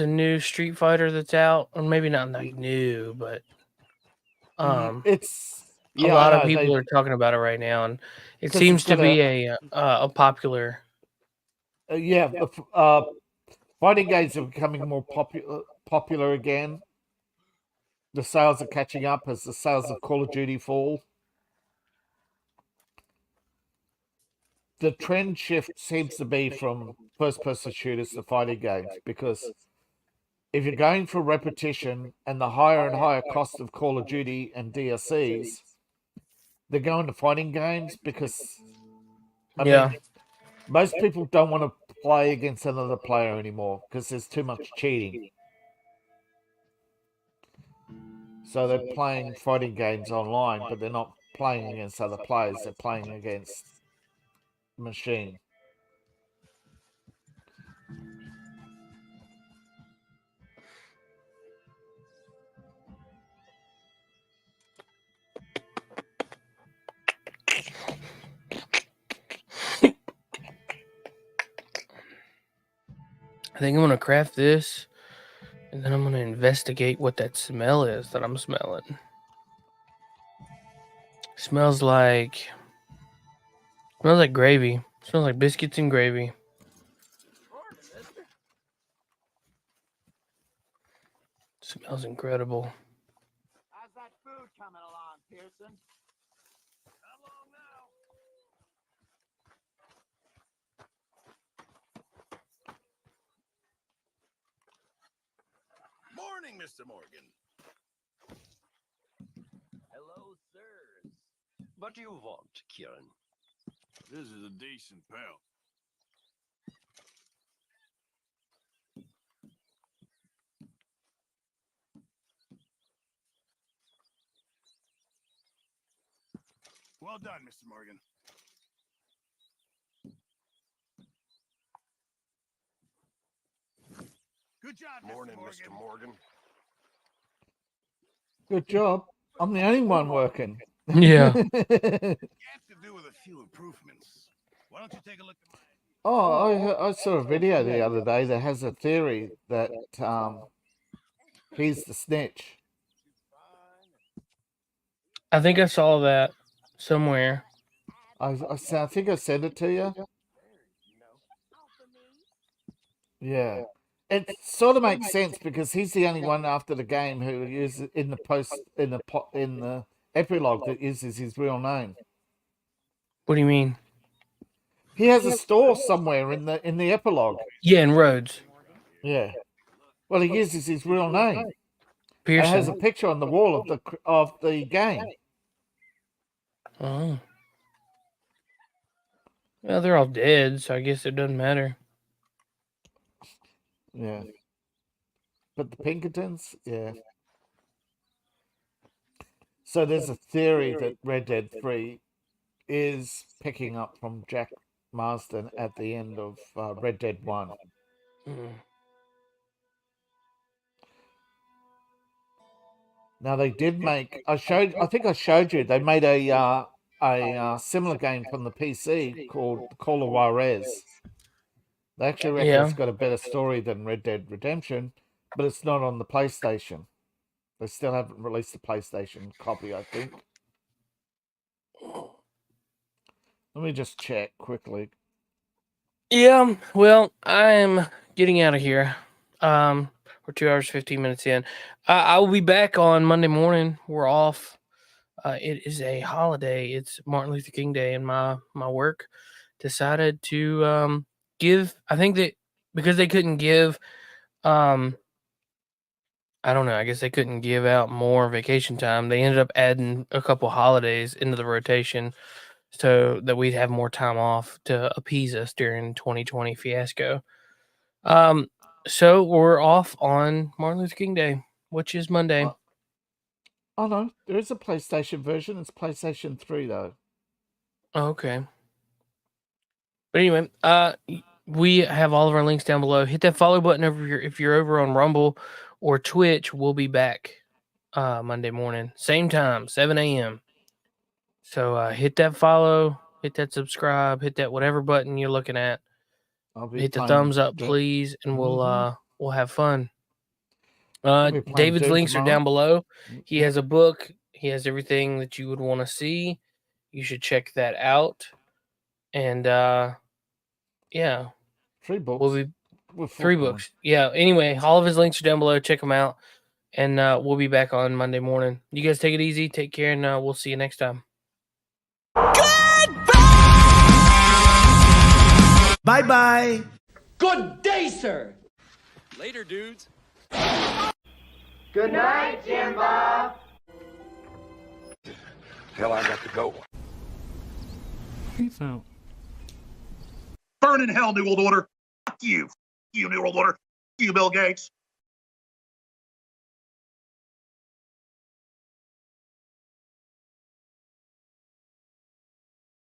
new Street Fighter that's out, or maybe not like new, but it's a lot of people are talking about it right now, and it seems to be a popular. Fighting games are becoming more popular again. The sales are catching up as the sales of Call of Duty fall. The trend shift seems to be from first-person shooters to fighting games, because if you're going for repetition and the higher and higher cost of Call of Duty and DLCs, they're going to fighting games because, I mean, most people don't want to play against another player anymore because there's too much cheating. So they're playing fighting games online, but they're not playing against other players. They're playing against machine. I think I'm going to craft this, and then I'm going to investigate what that smell is that I'm smelling. Smells like gravy. Smells like biscuits and gravy. Smells incredible. How's that food coming along, Pearson? Come along now. Morning, Mr. Morgan. Hello, sirs. What do you want, Kieran? This is a decent pal. Well done, Mr. Morgan. Good job, Morning, Mr. Morgan. Good job. I'm the only one working. Yeah. You have to do with a few improvements. Why don't you take a look at my... I saw a video the other day that has a theory that he's the snitch. I think I saw that somewhere. I think I sent it to you. Yeah. It sort of makes sense because he's the only one after the game who uses in the epilogue that uses his real name. What do you mean? He has a store somewhere in the epilogue. Yeah, in Rhodes. Yeah. Well, he uses his real name. Pearson. It has a picture on the wall of the game. Oh. Well, they're all dead, so I guess it doesn't matter. Yeah. But the Pinkertons, yeah. So there's a theory that Red Dead 3 is picking up from Jack Marsden at the end of Red Dead 1. Mm. Now they did make. I think I showed you. They made a similar game from the PC called Call of Juarez. They actually reckon it's got a better story than Red Dead Redemption, but it's not on the PlayStation. They still haven't released the PlayStation copy, I think. Let me just check quickly. Yeah, well, I'm getting out of here. We're 2 hours 15 minutes in. I will be back on Monday morning. We're off. It is a holiday. It's Martin Luther King Day, and my work decided to give. I think that because they couldn't give, I don't know. I guess they couldn't give out more vacation time. They ended up adding a couple holidays into the rotation so that we'd have more time off to appease us during 2020 fiasco. So we're off on Martin Luther King Day, which is Monday. Oh no, there is a PlayStation version. It's PlayStation 3 though. Okay. But anyway, we have all of our links down below. Hit that follow button over here if you're over on Rumble or Twitch. We'll be back Monday morning, same time, 7 a.m. So hit that follow, hit that subscribe, hit that whatever button you're looking at. Hit the thumbs up, please, and we'll have fun. David's links are down below. He has a book. He has everything that you would want to see. You should check that out. And yeah, 3 books. We'll be 3 books. Yeah. Anyway, all of his links are down below. Check them out. And we'll be back on Monday morning. You guys take it easy. Take care, and we'll see you next time. Bye-bye. Good day, sir. Later, dudes. Good night, Jimbo. Hell, I got to go. Peace out. Burn in hell, New World Order. Fuck you. You, New World Order. You, Bill Gates.